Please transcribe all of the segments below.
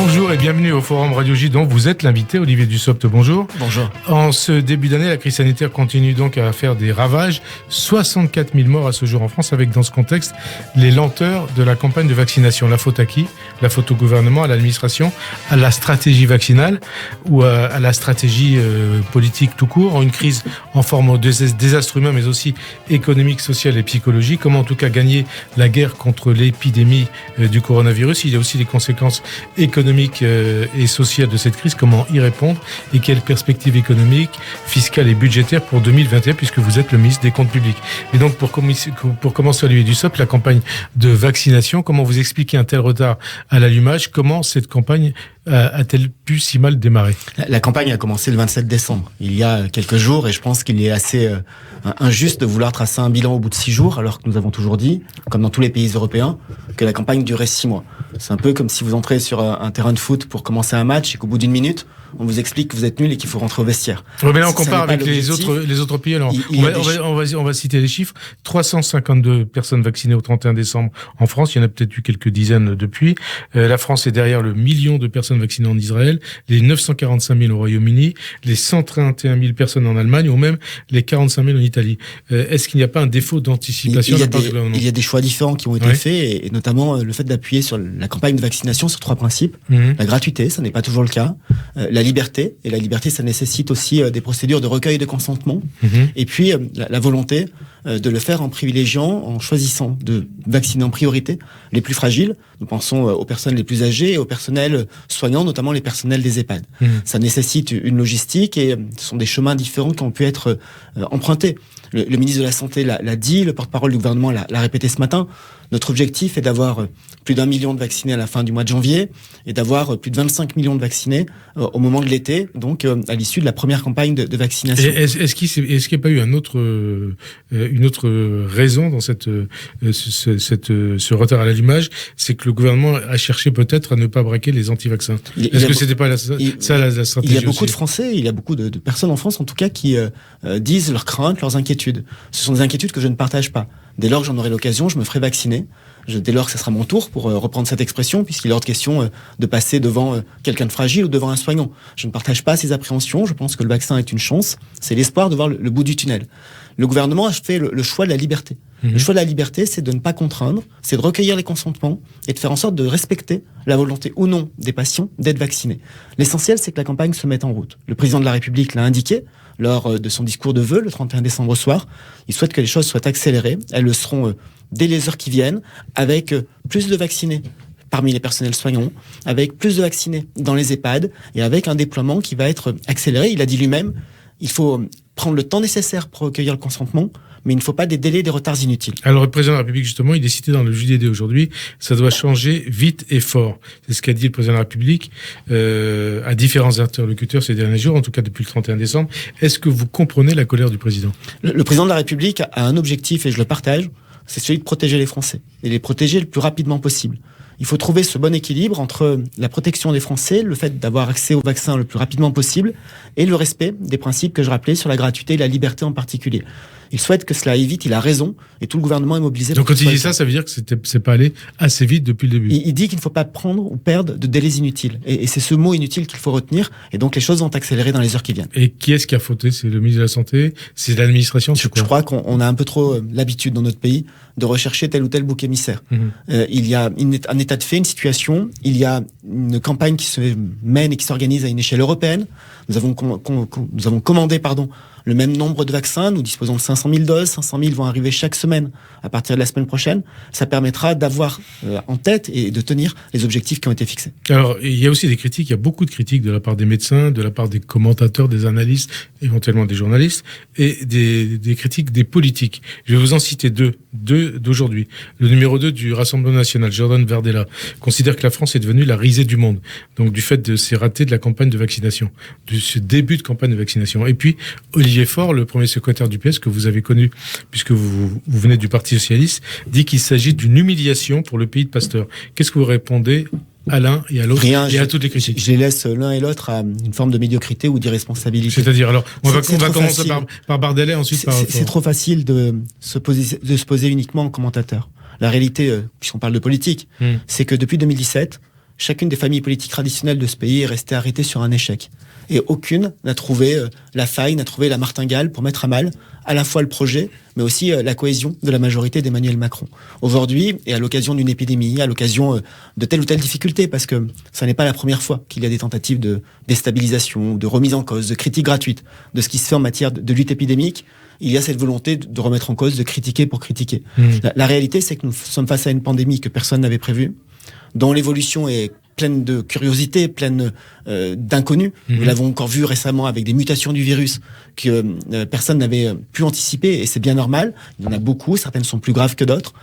Bonjour et bienvenue au Forum Radio J dont vous êtes l'invité, Olivier Dussopt, bonjour. Bonjour. En ce début d'année, la crise sanitaire continue donc à faire des ravages. 64 000 morts à ce jour en France, avec dans ce contexte les lenteurs de la campagne de vaccination. La faute à qui ? La faute au gouvernement, à l'administration, à la stratégie vaccinale ou à la stratégie politique tout court. Une crise en forme de désastre humain mais aussi économique, social et psychologique. Comment en tout cas gagner la guerre contre l'épidémie du coronavirus ? Il y a aussi les conséquences économique et sociale de cette crise, comment y répondre et quelles perspectives économiques, fiscales et budgétaires pour 2021 puisque vous êtes le ministre des Comptes publics. Et donc pour commencer, Olivier Dussopt, la campagne de vaccination, comment vous expliquez un tel retard à l'allumage ? Comment cette campagne a-t-elle pu si mal démarrer ? La campagne a commencé le 27 décembre, il y a quelques jours, et je pense qu'il est assez injuste de vouloir tracer un bilan au bout de 6 jours, alors que nous avons toujours dit, comme dans tous les pays européens, que la campagne durait 6 mois. C'est un peu comme si vous entrez sur un terrain de foot pour commencer un match et qu'au bout d'une minute, on vous explique que vous êtes nul et qu'il faut rentrer au vestiaire. Oui, mais là, on compare avec les autres pays. Alors, on va citer les chiffres. 352 personnes vaccinées au 31 décembre en France. Il y en a peut-être eu quelques dizaines depuis. La France est derrière le million de personnes vaccinées en Israël, les 945 000 au Royaume-Uni, les 131 000 personnes en Allemagne ou même les 45 000 en Italie. Est-ce qu'il n'y a pas un défaut d'anticipation de la part du gouvernement ? Il y a des choix différents qui ont été faits et notamment le fait d'appuyer sur la campagne de vaccination sur 3 principes. La gratuité, ça n'est pas toujours le cas. La liberté, et la liberté, ça nécessite aussi des procédures de recueil de consentement. Et puis, la volonté de le faire en privilégiant, en choisissant de vacciner en priorité les plus fragiles. Nous pensons aux personnes les plus âgées et au personnel soignant, notamment les personnels des EHPAD. Ça nécessite une logistique et ce sont des chemins différents qui ont pu être empruntés. Le ministre de la Santé l'a dit, le porte-parole du gouvernement l'a répété ce matin. Notre objectif est d'avoir plus d'1 million de vaccinés à la fin du mois de janvier et d'avoir plus de 25 millions de vaccinés au moment de l'été, donc à l'issue de la première campagne de vaccination. Est-ce qu'il n'y a pas eu une autre raison dans ce retard à l'allumage ? C'est que le gouvernement a cherché peut-être à ne pas braquer les anti-vaccins. Est-ce que c'était pas la stratégie ? Il y a beaucoup de Français, il y a beaucoup de personnes en France en tout cas qui disent leurs craintes, leurs inquiétudes. Ce sont des inquiétudes que je ne partage pas. Dès lors que j'en aurai l'occasion, je me ferai vacciner. Dès lors que ce sera mon tour, pour reprendre cette expression, puisqu'il est hors de question de passer devant quelqu'un de fragile ou devant un soignant. Je ne partage pas ces appréhensions. Je pense que le vaccin est une chance. C'est l'espoir de voir le bout du tunnel. Le gouvernement a fait le choix de la liberté. Le choix de la liberté, c'est de ne pas contraindre, c'est de recueillir les consentements et de faire en sorte de respecter la volonté ou non des patients d'être vaccinés. L'essentiel, c'est que la campagne se mette en route. Le président de la République l'a indiqué lors de son discours de vœux le 31 décembre au soir. Il souhaite que les choses soient accélérées. Elles le seront dès les heures qui viennent, avec plus de vaccinés parmi les personnels soignants, avec plus de vaccinés dans les EHPAD et avec un déploiement qui va être accéléré. Il a dit lui-même, il faut prendre le temps nécessaire pour recueillir le consentement, mais il ne faut pas des délais, des retards inutiles. Alors, le président de la République, justement, il est cité dans le JDD aujourd'hui, ça doit changer vite et fort. C'est ce qu'a dit le président de la République à différents interlocuteurs ces derniers jours, en tout cas depuis le 31 décembre. Est-ce que vous comprenez la colère du président ? Le président de la République a un objectif, et je le partage, c'est celui de protéger les Français, et les protéger le plus rapidement possible. Il faut trouver ce bon équilibre entre la protection des Français, le fait d'avoir accès au vaccin le plus rapidement possible, et le respect des principes que je rappelais sur la gratuité et la liberté en particulier. Il souhaite que cela aille vite, il a raison, et tout le gouvernement est mobilisé. Donc quand il dit ça veut dire que c'est pas allé assez vite depuis le début. Il dit qu'il ne faut pas prendre ou perdre de délais inutiles. Et c'est ce mot inutile qu'il faut retenir, et donc les choses vont accélérer dans les heures qui viennent. Et qui est-ce qui a fauté ? C'est le ministre de la Santé ? C'est l'administration ? Je crois qu'on a un peu trop l'habitude dans notre pays de rechercher tel ou tel bouc émissaire. Il y a un état de fait, une situation, il y a une campagne qui se mène et qui s'organise à une échelle européenne. Nous avons commandé le même nombre de vaccins. Nous disposons de 500 000 doses. 500 000 vont arriver chaque semaine à partir de la semaine prochaine. Ça permettra d'avoir en tête et de tenir les objectifs qui ont été fixés. Alors, il y a aussi des critiques. Il y a beaucoup de critiques de la part des médecins, de la part des commentateurs, des analystes, éventuellement des journalistes, et des critiques des politiques. Je vais vous en citer deux d'aujourd'hui. Le numéro 2 du Rassemblement national, Jordan Bardella, considère que la France est devenue la risée du monde. Donc, du fait de ces ratés de la campagne de vaccination, de ce début de campagne de vaccination. Et puis, Olivier Faure, le premier secrétaire du PS que vous avez connu, puisque vous venez du Parti socialiste, dit qu'il s'agit d'une humiliation pour le pays de Pasteur. Qu'est-ce que vous répondez à l'un et à l'autre et à toutes les critiques? Je les laisse l'un et l'autre à une forme de médiocrité ou d'irresponsabilité. C'est-à-dire, alors, on va commencer par Bardella, ensuite par... C'est trop facile de se poser uniquement en commentateur. La réalité, puisqu'on parle de politique, c'est que depuis 2017, chacune des familles politiques traditionnelles de ce pays est restée arrêtée sur un échec. Et aucune n'a trouvé la faille, n'a trouvé la martingale pour mettre à mal à la fois le projet, mais aussi la cohésion de la majorité d'Emmanuel Macron. Aujourd'hui, et à l'occasion d'une épidémie, à l'occasion de telle ou telle difficulté, parce que ça n'est pas la première fois qu'il y a des tentatives de déstabilisation, de remise en cause, de critique gratuite de ce qui se fait en matière de lutte épidémique, il y a cette volonté de remettre en cause, de critiquer pour critiquer. La réalité, c'est que nous sommes face à une pandémie que personne n'avait prévue, dont l'évolution est pleine de curiosité, pleine d'inconnus. Nous l'avons encore vu récemment avec des mutations du virus que personne n'avait pu anticiper, et c'est bien normal. Il y en a beaucoup, certaines sont plus graves que d'autres.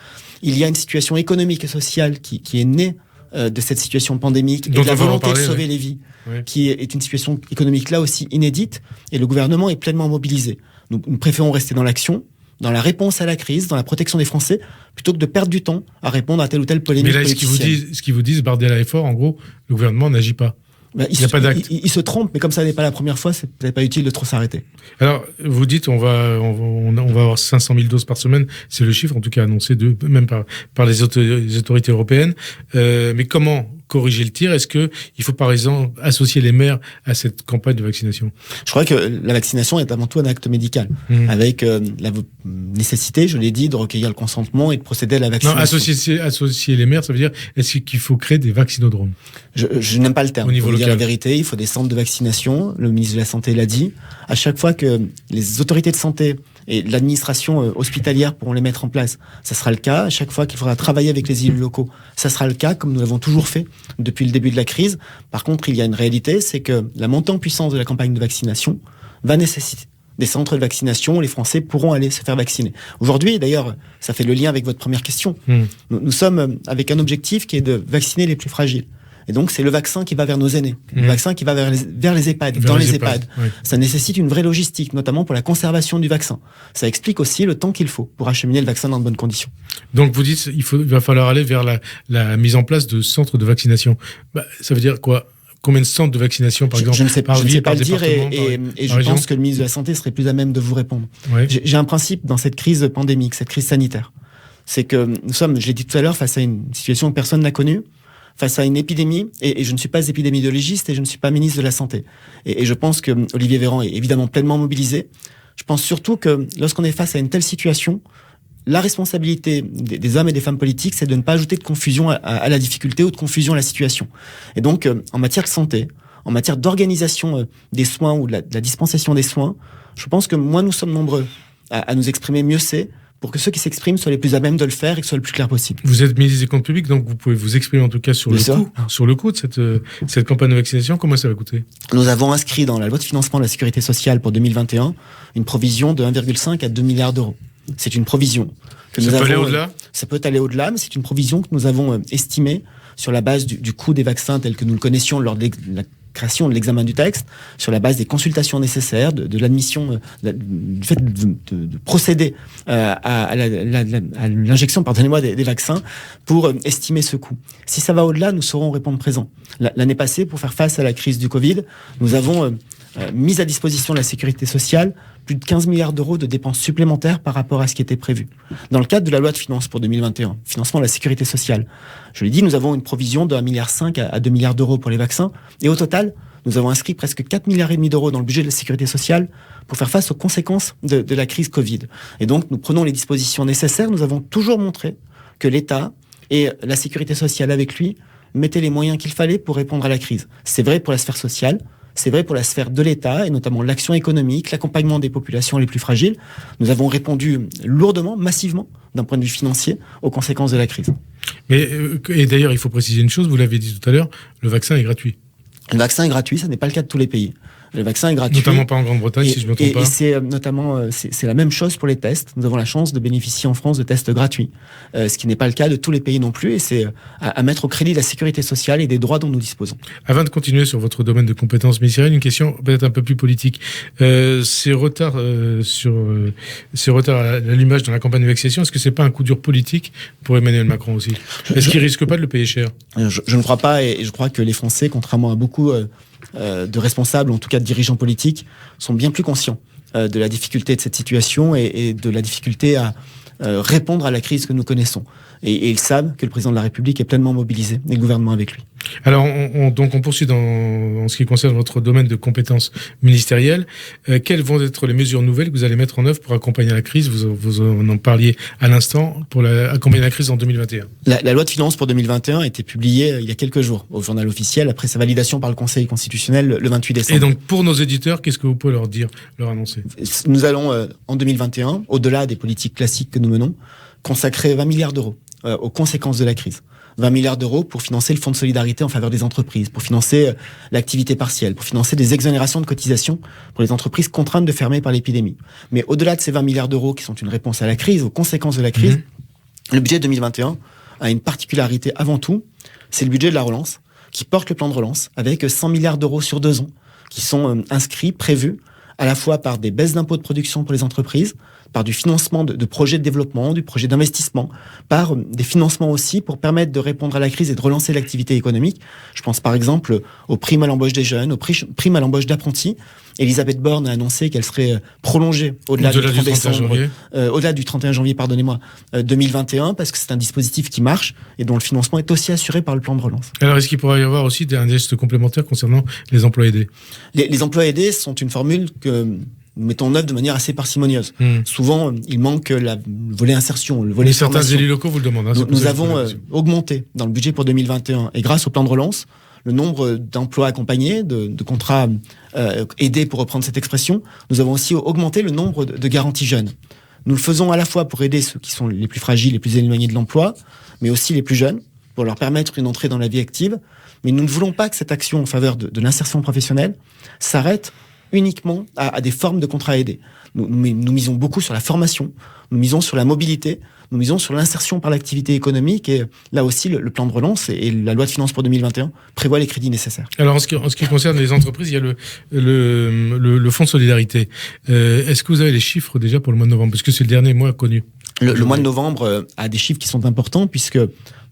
Il y a une situation économique et sociale qui est née de cette situation pandémique et de la volonté de sauver les vies, qui est une situation économique là aussi inédite, et le gouvernement est pleinement mobilisé. Nous préférons rester dans l'action, dans la réponse à la crise, dans la protection des Français, plutôt que de perdre du temps à répondre à telle ou telle polémique politicienne. Mais là, ce qu'ils vous disent, Bardella est fort, en gros, le gouvernement n'agit pas. Il n'y a pas d'acte. Il se trompe, mais comme ça n'est pas la première fois, c'est peut-être pas utile de trop s'arrêter. Alors, vous dites, on va avoir 500 000 doses par semaine, c'est le chiffre, en tout cas annoncé même par les autorités européennes. Mais comment corriger le tir? Est-ce que il faut par exemple associer les maires à cette campagne de vaccination? Je crois que la vaccination est avant tout un acte médical, avec la nécessité, je l'ai dit, de recueillir le consentement et de procéder à la vaccination. Non, associer les maires, ça veut dire, est-ce qu'il faut créer des vaccinodromes? Je n'aime pas le terme. Au niveau local. Dire la vérité, il faut des centres de vaccination. Le ministre de la Santé l'a dit. À chaque fois que les autorités de santé et l'administration hospitalière pourront les mettre en place, ça sera le cas. À chaque fois qu'il faudra travailler avec les élus locaux, ça sera le cas, comme nous l'avons toujours fait depuis le début de la crise. Par contre, il y a une réalité, c'est que la montée en puissance de la campagne de vaccination va nécessiter des centres de vaccination où les Français pourront aller se faire vacciner. Aujourd'hui, d'ailleurs, ça fait le lien avec votre première question. Nous sommes avec un objectif qui est de vacciner les plus fragiles. Et donc, c'est le vaccin qui va vers nos aînés, le vaccin qui va vers les EHPAD, dans les EHPAD. Oui. Ça nécessite une vraie logistique, notamment pour la conservation du vaccin. Ça explique aussi le temps qu'il faut pour acheminer le vaccin dans de bonnes conditions. Donc, vous dites il va falloir aller vers la mise en place de centres de vaccination. Ça veut dire quoi? Combien de centres de vaccination, par exemple? Je ne sais pas le dire, et je pense que le ministre de la Santé serait plus à même de vous répondre. Oui. J'ai un principe dans cette crise pandémique, cette crise sanitaire. C'est que nous sommes, je l'ai dit tout à l'heure, face à une situation que personne n'a connue, face à une épidémie, et je ne suis pas épidémiologiste et je ne suis pas ministre de la Santé. Et je pense que Olivier Véran est évidemment pleinement mobilisé. Je pense surtout que lorsqu'on est face à une telle situation, la responsabilité des hommes et des femmes politiques, c'est de ne pas ajouter de confusion à la difficulté ou de confusion à la situation. Et donc, en matière de santé, en matière d'organisation des soins ou de la dispensation des soins, je pense que moins nous sommes nombreux à nous exprimer, mieux c'est, pour que ceux qui s'expriment soient les plus à même de le faire et que ce soit le plus clair possible. Vous êtes ministre des Comptes publics, donc vous pouvez vous exprimer en tout cas sur le coût de cette campagne de vaccination. Comment ça va coûter? Nous avons inscrit dans la loi de financement de la sécurité sociale pour 2021 une provision de 1,5 à 2 milliards d'euros. C'est une provision que nous avons. Ça peut aller au-delà? Ça peut aller au-delà, mais c'est une provision que nous avons estimée sur la base du coût des vaccins tel que nous le connaissions lors de la création de l'examen du texte, sur la base des consultations nécessaires, de l'admission, du fait de procéder à l'injection, pardonnez-moi, des vaccins pour estimer ce coût. Si ça va au-delà, nous saurons répondre présent. L'année passée, pour faire face à la crise du Covid, nous avons mis à disposition de la sécurité sociale plus de 15 milliards d'euros de dépenses supplémentaires par rapport à ce qui était prévu. Dans le cadre de la loi de finances pour 2021, financement de la sécurité sociale, je l'ai dit, nous avons une provision de 1,5 milliard à 2 milliards d'euros pour les vaccins. Et au total, nous avons inscrit presque 4,5 milliards d'euros dans le budget de la sécurité sociale pour faire face aux conséquences de la crise Covid. Et donc, nous prenons les dispositions nécessaires. Nous avons toujours montré que l'État et la sécurité sociale avec lui mettaient les moyens qu'il fallait pour répondre à la crise. C'est vrai pour la sphère sociale. C'est vrai pour la sphère de l'État, et notamment l'action économique, l'accompagnement des populations les plus fragiles. Nous avons répondu lourdement, massivement, d'un point de vue financier, aux conséquences de la crise. Et d'ailleurs, il faut préciser une chose, vous l'avez dit tout à l'heure, le vaccin est gratuit. Le vaccin est gratuit, ça n'est pas le cas de tous les pays. Le vaccin est gratuit. Notamment pas en Grande-Bretagne, si je ne me trompe pas. Et c'est notamment, c'est la même chose pour les tests. Nous avons la chance de bénéficier en France de tests gratuits, ce qui n'est pas le cas de tous les pays non plus. Et c'est à mettre au crédit de la sécurité sociale et des droits dont nous disposons. Avant de continuer sur votre domaine de compétences ministérielles, une question peut-être un peu plus politique. Ces retards à l'allumage dans la campagne de vaccination, est-ce que c'est pas un coup dur politique pour Emmanuel Macron aussi? Est-ce qu'il risque pas de le payer cher? Je ne crois pas, et je crois que les Français, contrairement à beaucoup de responsables, en tout cas de dirigeants politiques, sont bien plus conscients de la difficulté de cette situation et de la difficulté à répondre à la crise que nous connaissons. Et ils savent que le président de la République est pleinement mobilisé, et le gouvernement avec lui. Alors, donc on poursuit en ce qui concerne votre domaine de compétences ministérielles. Quelles vont être les mesures nouvelles que vous allez mettre en œuvre pour accompagner la crise ? Vous en parliez à l'instant, pour accompagner la crise en 2021. La loi de finances pour 2021 a été publiée il y a quelques jours au journal officiel, après sa validation par le Conseil constitutionnel le 28 décembre. Et donc, pour nos éditeurs, qu'est-ce que vous pouvez leur annoncer ? Nous allons, en 2021, au-delà des politiques classiques que nous menons, consacrer 20 milliards d'euros aux conséquences de la crise. 20 milliards d'euros pour financer le fonds de solidarité en faveur des entreprises, pour financer l'activité partielle, pour financer des exonérations de cotisations pour les entreprises contraintes de fermer par l'épidémie. Mais au-delà de ces 20 milliards d'euros qui sont une réponse à la crise, aux conséquences de la crise, le budget 2021 a une particularité avant tout, c'est le budget de la relance, qui porte le plan de relance, avec 100 milliards d'euros sur 2 ans, qui sont inscrits, prévus, à la fois par des baisses d'impôts de production pour les entreprises, par du financement de projets de développement, du projet d'investissement, par des financements aussi pour permettre de répondre à la crise et de relancer l'activité économique. Je pense par exemple aux primes à l'embauche des jeunes, aux primes à l'embauche d'apprentis. Elisabeth Borne a annoncé qu'elle serait prolongée au-delà du 31 janvier, 2021, parce que c'est un dispositif qui marche et dont le financement est aussi assuré par le plan de relance. Alors, est-ce qu'il pourrait y avoir aussi un geste complémentaire concernant les emplois aidés ? Les emplois aidés sont une formule que nous mettons en œuvre de manière assez parcimonieuse. Souvent, il manque le volet insertion, le volet formation. Certains élus locaux vous le demandent. Nous avons augmenté dans le budget pour 2021, et grâce au plan de relance, le nombre d'emplois accompagnés, de contrats aidés, pour reprendre cette expression. Nous avons aussi augmenté le nombre de garanties jeunes. Nous le faisons à la fois pour aider ceux qui sont les plus fragiles, les plus éloignés de l'emploi, mais aussi les plus jeunes, pour leur permettre une entrée dans la vie active. Mais nous ne voulons pas que cette action en faveur de l'insertion professionnelle s'arrête uniquement à des formes de contrats aidés. Nous misons beaucoup sur la formation, nous misons sur la mobilité, nous misons sur l'insertion par l'activité économique, et là aussi le plan de relance et la loi de finances pour 2021 prévoient les crédits nécessaires. Alors en ce qui concerne les entreprises, il y a le fonds de solidarité. Est-ce que vous avez les chiffres déjà pour le mois de novembre ? Parce que c'est le dernier mois connu. Le mois de novembre a des chiffres qui sont importants, puisque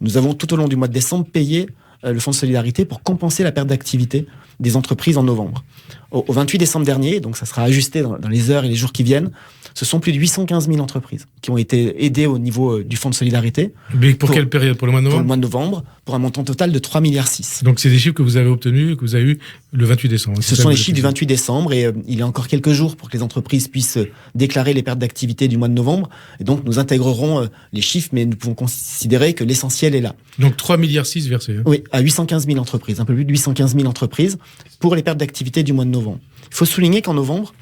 nous avons tout au long du mois de décembre payé le fonds de solidarité pour compenser la perte d'activité des entreprises en novembre. Au 28 décembre dernier, donc ça sera ajusté dans les heures et les jours qui viennent, ce sont plus de 815 000 entreprises qui ont été aidées au niveau du fonds de solidarité. Mais pour quelle période ? Pour le mois de novembre ? Pour le mois de novembre, pour un montant total de 3,6 milliards. Donc c'est des chiffres que vous avez obtenus, que vous avez eu le 28 décembre. Ce sont les chiffres du 28 décembre, et il y a encore quelques jours pour que les entreprises puissent déclarer les pertes d'activité du mois de novembre. Et donc nous intégrerons les chiffres, mais nous pouvons considérer que l'essentiel est là. Donc 3,6 milliards versés. Oui, à 815 000 entreprises, un peu plus de 815 000 entreprises pour les pertes d'activité du mois de novembre. Il faut souligner qu'en novembre,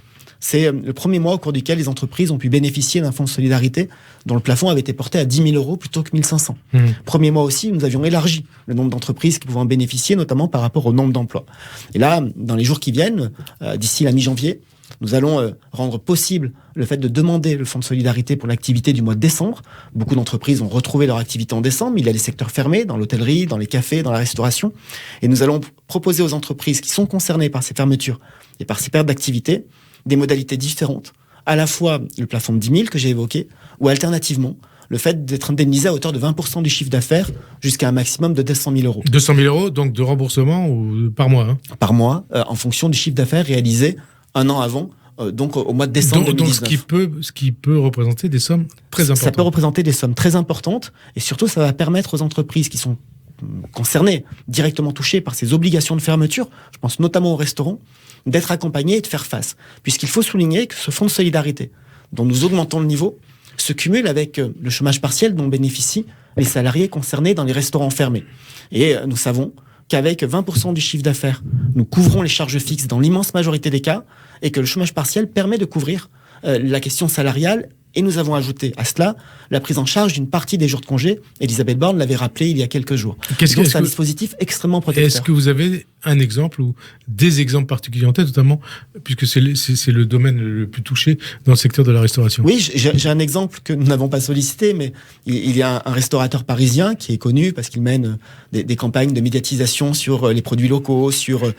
c'est le premier mois au cours duquel les entreprises ont pu bénéficier d'un fonds de solidarité dont le plafond avait été porté à 10 000 euros plutôt que 1 500. Premier mois aussi, nous avions élargi le nombre d'entreprises qui pouvaient en bénéficier, notamment par rapport au nombre d'emplois. Et là, dans les jours qui viennent, d'ici la mi-janvier, nous allons rendre possible le fait de demander le fonds de solidarité pour l'activité du mois de décembre. Beaucoup d'entreprises ont retrouvé leur activité en décembre. Il y a des secteurs fermés, dans l'hôtellerie, dans les cafés, dans la restauration. Et nous allons proposer aux entreprises qui sont concernées par ces fermetures et par ces pertes d'activité des modalités différentes. À la fois le plafond de 10 000 que j'ai évoqué, ou alternativement, le fait d'être indemnisé à hauteur de 20% du chiffre d'affaires jusqu'à un maximum de 200 000 euros. 200 000 euros, donc de remboursement ou par mois Par mois, en fonction du chiffre d'affaires réalisé un an avant, donc au mois de décembre 2019. Donc ce qui peut représenter des sommes très importantes. Ça peut représenter des sommes très importantes, et surtout ça va permettre aux entreprises qui sont concernées, directement touchées par ces obligations de fermeture, je pense notamment aux restaurants, d'être accompagnées et de faire face. Puisqu'il faut souligner que ce fonds de solidarité, dont nous augmentons le niveau, se cumule avec le chômage partiel dont bénéficient les salariés concernés dans les restaurants fermés. Et nous savons qu'avec 20% du chiffre d'affaires, nous couvrons les charges fixes dans l'immense majorité des cas, et que le chômage partiel permet de couvrir la question salariale. Et nous avons ajouté à cela la prise en charge d'une partie des jours de congé. Elisabeth Borne l'avait rappelé il y a quelques jours. Donc c'est un dispositif extrêmement protecteur. Est-ce que vous avez un exemple ou des exemples particuliers en tête, notamment puisque c'est le domaine le plus touché dans le secteur de la restauration ? Oui, j'ai un exemple que nous n'avons pas sollicité, mais il y a un restaurateur parisien qui est connu parce qu'il mène des campagnes de médiatisation sur les produits locaux, sur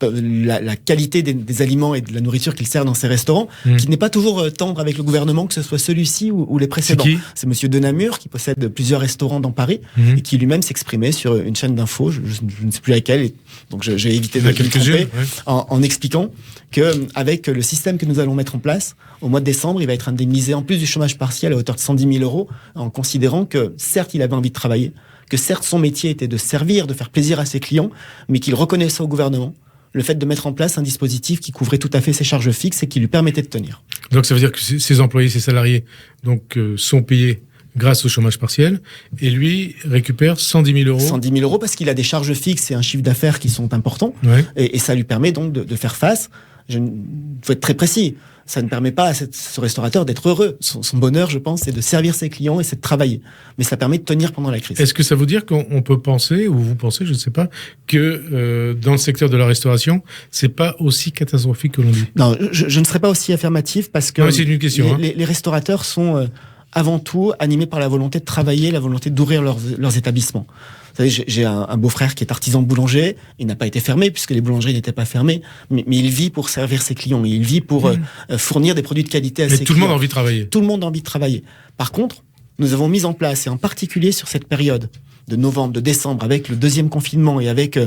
la qualité des aliments et de la nourriture qu'il sert dans ses restaurants, qui n'est pas toujours tendre avec le gouvernement, que ce soit celui-ci ou les précédents. C'est monsieur Denamur, qui possède plusieurs restaurants dans Paris, et qui lui-même s'exprimait sur une chaîne d'infos, je ne sais plus laquelle, donc j'ai évité de me tromper, en expliquant qu'avec le système que nous allons mettre en place, au mois de décembre, il va être indemnisé en plus du chômage partiel à hauteur de 110 000 euros, en considérant que, certes, il avait envie de travailler, que certes son métier était de servir, de faire plaisir à ses clients, mais qu'il reconnaissait au gouvernement le fait de mettre en place un dispositif qui couvrait tout à fait ses charges fixes et qui lui permettait de tenir. Donc ça veut dire que ses employés, ses salariés sont payés grâce au chômage partiel, et lui récupère 110 000 euros. 110 000 euros parce qu'il a des charges fixes et un chiffre d'affaires qui sont importants, et ça lui permet donc de faire face. Il faut être très précis. Ça ne permet pas à ce restaurateur d'être heureux. Son bonheur, je pense, c'est de servir ses clients et c'est de travailler. Mais ça permet de tenir pendant la crise. Est-ce que ça veut dire qu'on peut penser, ou vous pensez, je ne sais pas, que dans le secteur de la restauration, c'est pas aussi catastrophique que l'on dit? Non, je ne serais pas aussi affirmatif parce que c'est une question, les restaurateurs sont avant tout animés par la volonté de travailler, la volonté d'ouvrir leurs établissements. Vous savez, j'ai un beau-frère qui est artisan boulanger. Il n'a pas été fermé puisque les boulangeries n'étaient pas fermées. Mais il vit pour servir ses clients. Il vit pour fournir des produits de qualité à ses clients. Mais tout le monde a envie de travailler. Tout le monde a envie de travailler. Par contre, nous avons mis en place, et en particulier sur cette période de novembre, de décembre, avec le deuxième confinement et avec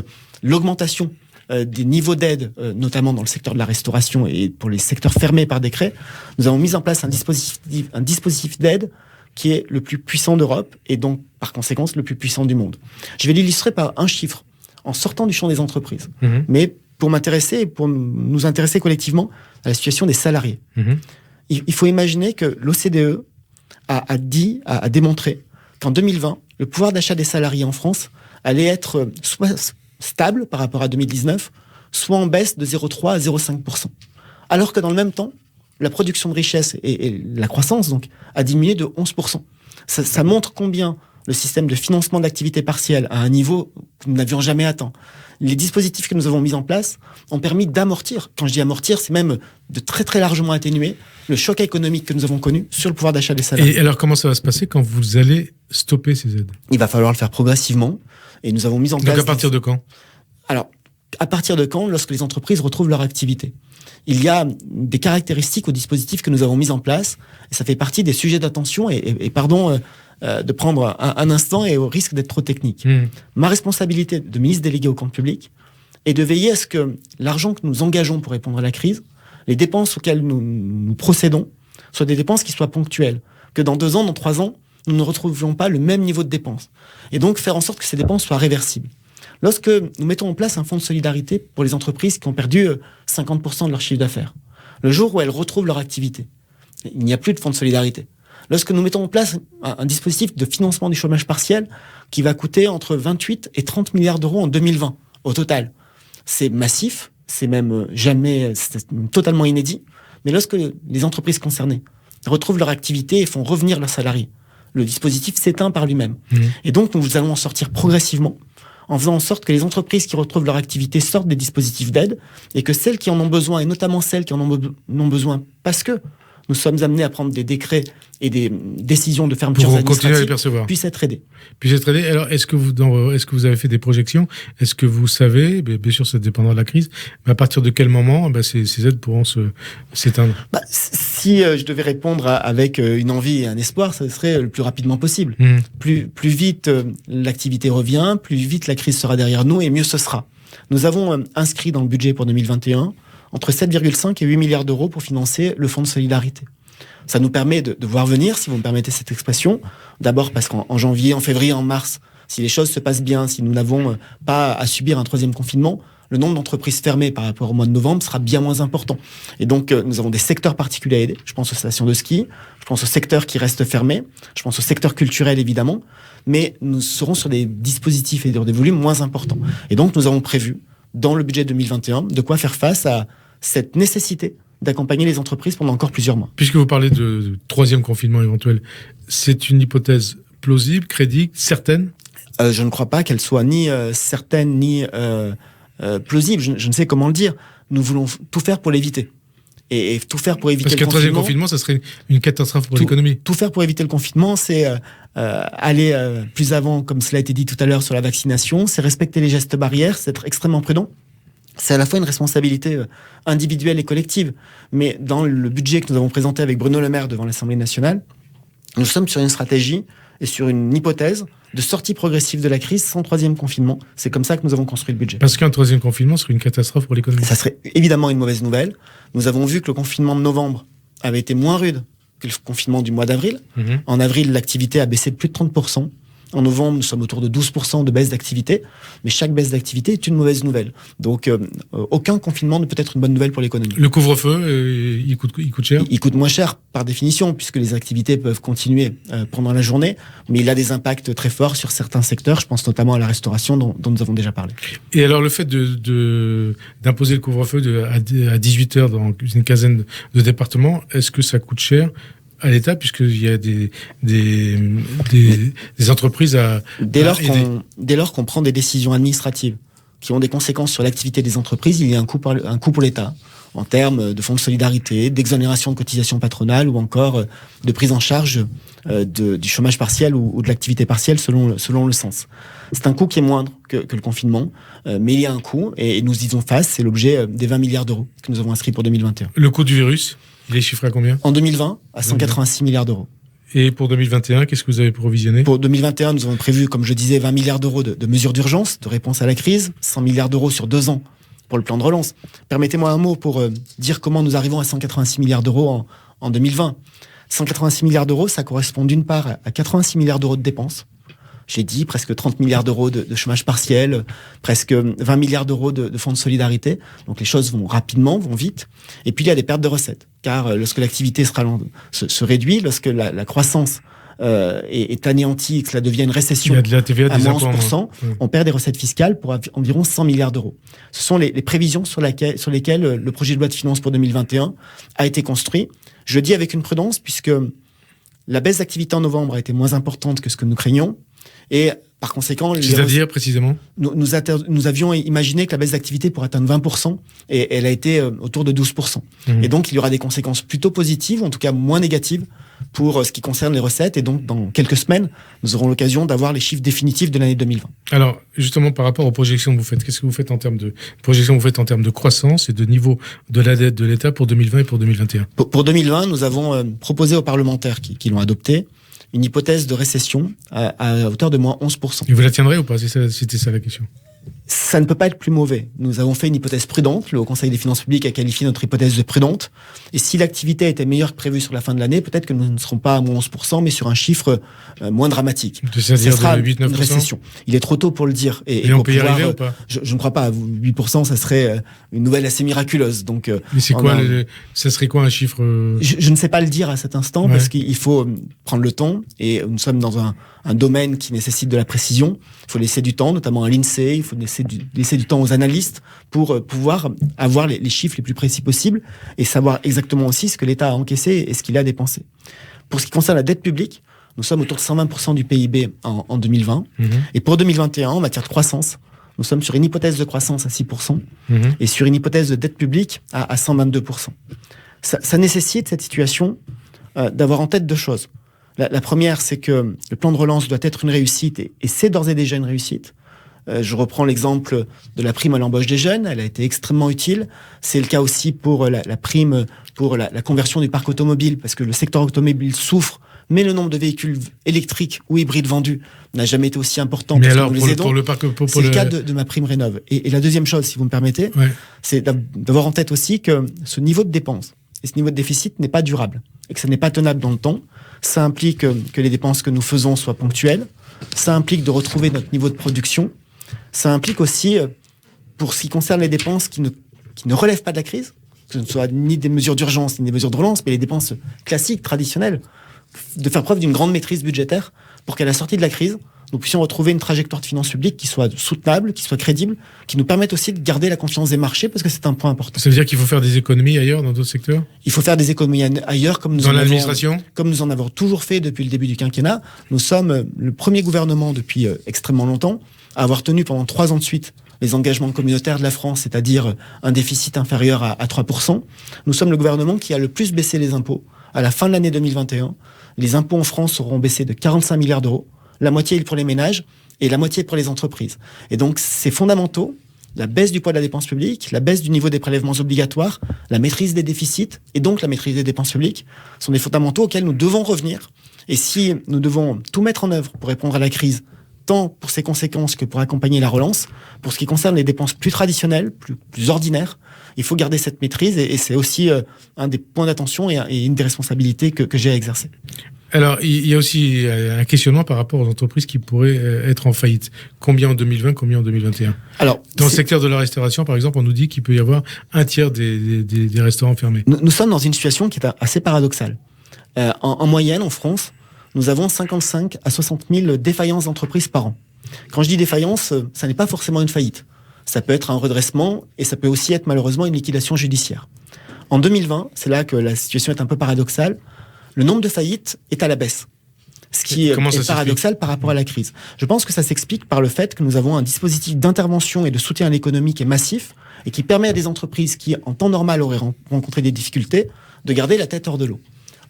l'augmentation des niveaux d'aide, notamment dans le secteur de la restauration et pour les secteurs fermés par décret, nous avons mis en place un dispositif d'aide qui est le plus puissant d'Europe et donc, par conséquent, le plus puissant du monde. Je vais l'illustrer par un chiffre, en sortant du champ des entreprises, mais pour m'intéresser et pour nous intéresser collectivement à la situation des salariés. Il faut imaginer que l'OCDE a démontré qu'en 2020, le pouvoir d'achat des salariés en France allait être soit stable par rapport à 2019, soit en baisse de 0,3 à 0,5%. Alors que dans le même temps, la production de richesse et la croissance donc a diminué de 11%. Ça montre combien le système de financement d'activité partielle à un niveau que nous n'avions jamais atteint. Les dispositifs que nous avons mis en place ont permis d'amortir, quand je dis amortir, c'est même de très très largement atténuer le choc économique que nous avons connu sur le pouvoir d'achat des salariés. Et alors comment ça va se passer quand vous allez stopper ces aides? Il va falloir le faire progressivement et nous avons mis en place... Donc à partir de quand? Alors, à partir de quand? Lorsque les entreprises retrouvent leur activité. Il y a des caractéristiques au dispositif que nous avons mis en place et ça fait partie des sujets d'attention et pardon de prendre un instant et au risque d'être trop technique. Ma responsabilité de ministre délégué au compte public est de veiller à ce que l'argent que nous engageons pour répondre à la crise, les dépenses auxquelles nous procédons, soient des dépenses qui soient ponctuelles. Que dans 2 ans, dans 3 ans, nous ne retrouvions pas le même niveau de dépenses. Et donc faire en sorte que ces dépenses soient réversibles. Lorsque nous mettons en place un fonds de solidarité pour les entreprises qui ont perdu 50% de leur chiffre d'affaires, le jour où elles retrouvent leur activité, il n'y a plus de fonds de solidarité. Lorsque nous mettons en place un dispositif de financement du chômage partiel qui va coûter entre 28 et 30 milliards d'euros en 2020 au total, c'est massif, c'est même c'est totalement inédit. Mais lorsque les entreprises concernées retrouvent leur activité et font revenir leurs salariés, le dispositif s'éteint par lui-même. Et donc nous allons en sortir progressivement en faisant en sorte que les entreprises qui retrouvent leur activité sortent des dispositifs d'aide et que celles qui en ont besoin, et notamment celles qui en ont besoin parce que nous sommes amenés à prendre des décrets et des décisions de fermeture administrative puissent être aidées. Alors, est-ce que vous avez fait des projections? Est-ce que vous savez, bien sûr ça dépendra de la crise, mais à partir de quel moment ces aides pourront s'éteindre? Si je devais répondre avec une envie et un espoir, ça serait le plus rapidement possible. Plus vite l'activité revient, plus vite la crise sera derrière nous et mieux ce sera. Nous avons inscrit dans le budget pour 2021 entre 7,5 et 8 milliards d'euros pour financer le fonds de solidarité. Ça nous permet de voir venir, si vous me permettez cette expression, d'abord parce qu'en janvier, en février, en mars, si les choses se passent bien, si nous n'avons pas à subir un 3e confinement, le nombre d'entreprises fermées par rapport au mois de novembre sera bien moins important. Et donc, nous avons des secteurs particuliers à aider. Je pense aux stations de ski, je pense aux secteurs qui restent fermés, je pense au secteur culturel, évidemment, mais nous serons sur des dispositifs et des volumes moins importants. Et donc, nous avons prévu, dans le budget 2021, de quoi faire face à cette nécessité d'accompagner les entreprises pendant encore plusieurs mois. Puisque vous parlez de 3e confinement éventuel, c'est une hypothèse plausible, crédible, certaine? Je ne crois pas qu'elle soit ni certaine ni plausible. Je ne sais comment le dire. Nous voulons tout faire pour l'éviter. Et tout faire pour éviter le confinement... Parce qu'un 3e confinement, ça serait une catastrophe pour l'économie. Tout faire pour éviter le confinement, c'est aller plus avant, comme cela a été dit tout à l'heure sur la vaccination, c'est respecter les gestes barrières, c'est être extrêmement prudent. C'est à la fois une responsabilité individuelle et collective. Mais dans le budget que nous avons présenté avec Bruno Le Maire devant l'Assemblée nationale, nous sommes sur une stratégie et sur une hypothèse de sortie progressive de la crise sans 3e confinement. C'est comme ça que nous avons construit le budget. Parce qu'un 3e confinement serait une catastrophe pour l'économie. Ça serait évidemment une mauvaise nouvelle. Nous avons vu que le confinement de novembre avait été moins rude que le confinement du mois d'avril. En avril, l'activité a baissé de plus de 30%. En novembre, nous sommes autour de 12% de baisse d'activité, mais chaque baisse d'activité est une mauvaise nouvelle. Donc, aucun confinement ne peut être une bonne nouvelle pour l'économie. Le couvre-feu, il coûte cher ? Il coûte moins cher par définition, puisque les activités peuvent continuer pendant la journée, mais il a des impacts très forts sur certains secteurs. Je pense notamment à la restauration dont nous avons déjà parlé. Et alors, le fait d'imposer le couvre-feu à 18h dans une quinzaine de départements, est-ce que ça coûte cher à l'État, puisqu'il y a des entreprises à dès lors qu'on prend des décisions administratives qui ont des conséquences sur l'activité des entreprises, il y a un coût pour l'État, en termes de fonds de solidarité, d'exonération de cotisations patronales ou encore de prise en charge du chômage partiel ou de l'activité partielle selon le sens. C'est un coût qui est moindre que le confinement, mais il y a un coût et nous y faisons face. C'est l'objet des 20 milliards d'euros que nous avons inscrits pour 2021. Le coût du virus, il est chiffré à combien ? En 2020, à 186 milliards d'euros. Et pour 2021, qu'est-ce que vous avez provisionné ? Pour 2021, nous avons prévu, comme je disais, 20 milliards d'euros de mesures d'urgence, de réponse à la crise, 100 milliards d'euros sur 2 ans pour le plan de relance. Permettez-moi un mot pour dire comment nous arrivons à 186 milliards d'euros en 2020. 186 milliards d'euros, ça correspond d'une part à 86 milliards d'euros de dépenses. J'ai dit presque 30 milliards d'euros de chômage partiel, presque 20 milliards d'euros de fonds de solidarité. Donc les choses vont rapidement, vont vite. Et puis il y a des pertes de recettes. Car lorsque l'activité se réduit, lorsque la croissance est anéantie et que cela devient une récession de la TVA, à moins 11%, on perd des recettes fiscales pour environ 100 milliards d'euros. Ce sont les prévisions sur lesquelles le projet de loi de finances pour 2021 a été construit. Je le dis avec une prudence, puisque la baisse d'activité en novembre a été moins importante que ce que nous craignions. Et par conséquent, c'est-à-dire précisément, nous avions imaginé que la baisse d'activité pourrait atteindre 20% et elle a été autour de 12%. Et donc, il y aura des conséquences plutôt positives, en tout cas moins négatives, pour ce qui concerne les recettes. Et donc, dans quelques semaines, nous aurons l'occasion d'avoir les chiffres définitifs de l'année 2020. Alors, justement, par rapport aux projections que vous faites, qu'est-ce que vous faites en termes de projections, vous faites en termes de croissance et de niveau de la dette de l'État pour 2020 et pour 2021 ? Pour 2020, nous avons proposé aux parlementaires qui l'ont adopté une hypothèse de récession à hauteur de moins 11%. Et vous la tiendrez ou pas ? C'était ça la question. Ça ne peut pas être plus mauvais. Nous avons fait une hypothèse prudente. Le Haut Conseil des finances publiques a qualifié notre hypothèse de prudente. Et si l'activité était meilleure que prévu sur la fin de l'année, peut-être que nous ne serons pas à moins 11%, mais sur un chiffre moins dramatique. C'est-à-dire ce sera de 8-9%? Une récession. Il est trop tôt pour le dire. Et on peut y arriver ou pas ? Je ne crois pas. 8%, ça serait une nouvelle assez miraculeuse. Donc, mais c'est quoi ça serait quoi un chiffre je ne sais pas le dire à cet instant, parce qu'il faut prendre le temps. Et nous sommes dans un domaine qui nécessite de la précision. Il faut laisser du temps, notamment à l'INSEE. Il faut laisser du temps aux analystes pour pouvoir avoir les chiffres les plus précis possibles et savoir exactement aussi ce que l'État a encaissé et ce qu'il a dépensé. Pour ce qui concerne la dette publique, nous sommes autour de 120% du PIB en 2020. Et pour 2021, en matière de croissance, nous sommes sur une hypothèse de croissance à 6% et sur une hypothèse de dette publique à 122%. Ça nécessite, cette situation, d'avoir en tête deux choses. La première, c'est que le plan de relance doit être une réussite et c'est d'ores et déjà une réussite. Je reprends l'exemple de la prime à l'embauche des jeunes. Elle a été extrêmement utile. C'est le cas aussi pour la prime pour la conversion du parc automobile, parce que le secteur automobile souffre, mais le nombre de véhicules électriques ou hybrides vendus n'a jamais été aussi important. Mais alors, pour le parc... C'est le cas de ma prime Rénov'. Et la deuxième chose, si vous me permettez, c'est d'avoir en tête aussi que ce niveau de dépenses et ce niveau de déficit n'est pas durable et que ça n'est pas tenable dans le temps. Ça implique que les dépenses que nous faisons soient ponctuelles. Ça implique de retrouver notre niveau de production. Ça implique aussi, pour ce qui concerne les dépenses qui ne relèvent pas de la crise, que ce ne soit ni des mesures d'urgence, ni des mesures de relance, mais les dépenses classiques, traditionnelles, de faire preuve d'une grande maîtrise budgétaire pour qu'à la sortie de la crise, nous puissions retrouver une trajectoire de finances publiques qui soit soutenable, qui soit crédible, qui nous permette aussi de garder la confiance des marchés, parce que c'est un point important. Ça veut dire qu'il faut faire des économies ailleurs, dans d'autres secteurs ? Il faut faire des économies ailleurs, comme nous en avons toujours fait depuis le début du quinquennat. Nous sommes le premier gouvernement depuis extrêmement longtemps à avoir tenu pendant 3 ans de suite les engagements communautaires de la France, c'est-à-dire un déficit inférieur à 3%. Nous sommes le gouvernement qui a le plus baissé les impôts. À la fin de l'année 2021, les impôts en France auront baissé de 45 milliards d'euros. La moitié pour les ménages et la moitié pour les entreprises. Et donc, c'est fondamentaux. La baisse du poids de la dépense publique, la baisse du niveau des prélèvements obligatoires, la maîtrise des déficits et donc la maîtrise des dépenses publiques sont des fondamentaux auxquels nous devons revenir. Et si nous devons tout mettre en œuvre pour répondre à la crise, tant pour ses conséquences que pour accompagner la relance, pour ce qui concerne les dépenses plus traditionnelles, plus ordinaires, il faut garder cette maîtrise et c'est aussi un des points d'attention et une des responsabilités que j'ai à exercer. Alors, il y a aussi un questionnement par rapport aux entreprises qui pourraient être en faillite. Combien en 2020, combien en 2021 ? Alors, dans le secteur de la restauration, par exemple, on nous dit qu'il peut y avoir un tiers des restaurants fermés. Nous sommes dans une situation qui est assez paradoxale. En moyenne, en France, nous avons 55 à 60 000 défaillances d'entreprises par an. Quand je dis défaillance, ça n'est pas forcément une faillite. Ça peut être un redressement et ça peut aussi être malheureusement une liquidation judiciaire. En 2020, c'est là que la situation est un peu paradoxale. Le nombre de faillites est à la baisse. Ce qui est paradoxal par rapport à la crise. Je pense que ça s'explique par le fait que nous avons un dispositif d'intervention et de soutien à l'économie qui est massif et qui permet à des entreprises qui, en temps normal, auraient rencontré des difficultés, de garder la tête hors de l'eau.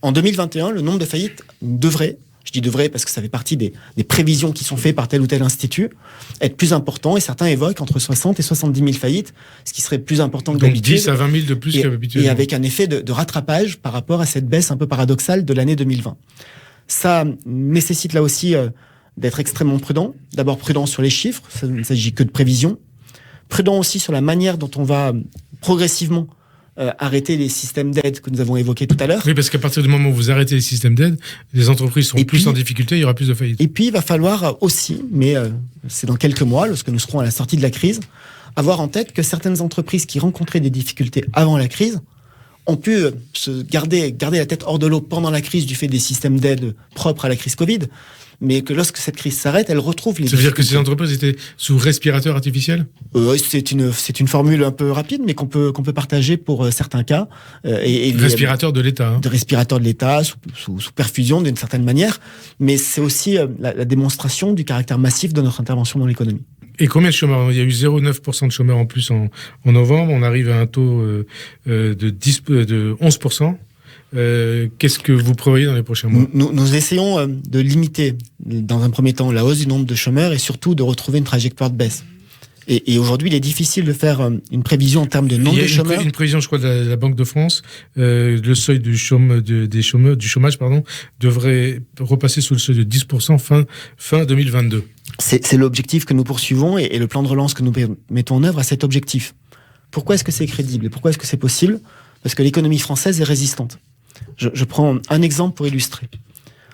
En 2021, le nombre de faillites devrait, je dis devrait parce que ça fait partie des prévisions qui sont faites par tel ou tel institut, être plus important, et certains évoquent entre 60 et 70 000 faillites, ce qui serait plus important que d'habitude. Donc 10 à 20 000 de plus qu'habitude. Et avec un effet de rattrapage par rapport à cette baisse un peu paradoxale de l'année 2020. Ça nécessite là aussi d'être extrêmement prudent. D'abord prudent sur les chiffres, ça ne s'agit que de prévisions. Prudent aussi sur la manière dont on va progressivement arrêter les systèmes d'aide que nous avons évoqués tout à l'heure. Oui, parce qu'à partir du moment où vous arrêtez les systèmes d'aide, les entreprises sont plus en difficulté, il y aura plus de faillites. Et puis, il va falloir aussi, mais c'est dans quelques mois, lorsque nous serons à la sortie de la crise, avoir en tête que certaines entreprises qui rencontraient des difficultés avant la crise ont pu garder la tête hors de l'eau pendant la crise du fait des systèmes d'aide propres à la crise Covid, mais que lorsque cette crise s'arrête, elles retrouvent les difficultés. Ça veut dire que ces entreprises étaient sous respirateur artificiel ? C'est une formule un peu rapide, mais qu'on peut partager pour certains cas. Respirateur de l'État. Hein. De respirateur de l'État, sous perfusion d'une certaine manière, mais c'est aussi la démonstration du caractère massif de notre intervention dans l'économie. Et combien de chômeurs ? Il y a eu 0,9% de chômeurs en plus en novembre. On arrive à un taux de 11%. Qu'est-ce que vous prévoyez dans les prochains mois ? Nous essayons de limiter, dans un premier temps, la hausse du nombre de chômeurs et surtout de retrouver une trajectoire de baisse. Et aujourd'hui, il est difficile de faire une prévision en termes de nombre de chômeurs. Une prévision, je crois, de la Banque de France, le seuil du chômage, devrait repasser sous le seuil de 10% fin 2022. C'est l'objectif que nous poursuivons et le plan de relance que nous mettons en œuvre a cet objectif. Pourquoi est-ce que c'est crédible et pourquoi est-ce que c'est possible ? Parce que l'économie française est résistante. Je prends un exemple pour illustrer.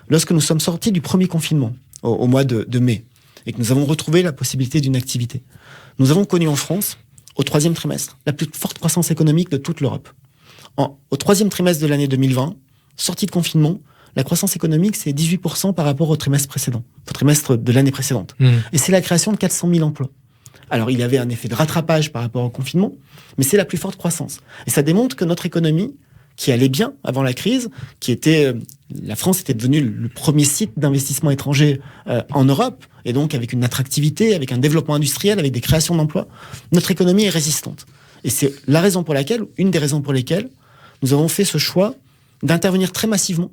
Lorsque nous sommes sortis du premier confinement, au mois de mai, et que nous avons retrouvé la possibilité d'une activité, nous avons connu en France, au troisième trimestre, la plus forte croissance économique de toute l'Europe. Au troisième trimestre de l'année 2020, sortie de confinement, la croissance économique, c'est 18% par rapport au trimestre précédent, au trimestre de l'année précédente. Et c'est la création de 400 000 emplois. Alors, il y avait un effet de rattrapage par rapport au confinement, mais c'est la plus forte croissance. Et ça démontre que notre économie, qui allait bien avant la crise, la France était devenue le premier site d'investissement étranger en Europe, et donc avec une attractivité, avec un développement industriel, avec des créations d'emplois, notre économie est résistante. Et c'est une des raisons pour lesquelles nous avons fait ce choix d'intervenir très massivement,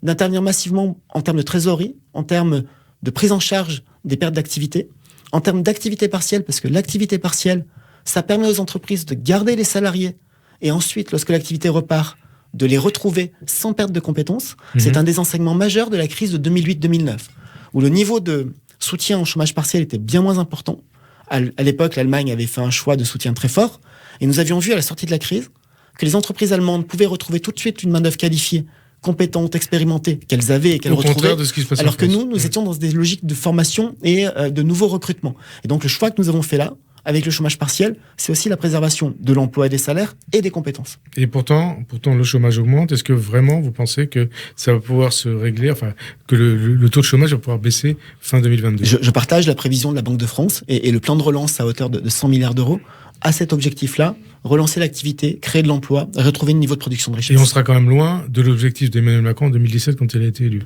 en termes de trésorerie, en termes de prise en charge des pertes d'activité, en termes d'activité partielle, parce que l'activité partielle, ça permet aux entreprises de garder les salariés et ensuite, lorsque l'activité repart, de les retrouver sans perte de compétences. C'est un des enseignements majeurs de la crise de 2008-2009, où le niveau de soutien au chômage partiel était bien moins important. À l'époque, l'Allemagne avait fait un choix de soutien très fort, et nous avions vu à la sortie de la crise que les entreprises allemandes pouvaient retrouver tout de suite une main-d'œuvre qualifiée, compétente, expérimentée, qu'elles avaient et qu'elles retrouvaient, alors que nous étions dans des logiques de formation et de nouveaux recrutements. Et donc le choix que nous avons fait là, avec le chômage partiel, c'est aussi la préservation de l'emploi et des salaires et des compétences. Et pourtant, le chômage augmente. Est-ce que vraiment vous pensez que ça va pouvoir se régler, que le taux de chômage va pouvoir baisser fin 2022 ? Je partage la prévision de la Banque de France et le plan de relance à hauteur de 100 milliards d'euros à cet objectif-là, relancer l'activité, créer de l'emploi, retrouver le niveau de production de richesse. Et on sera quand même loin de l'objectif d'Emmanuel Macron en 2017 quand il a été élu.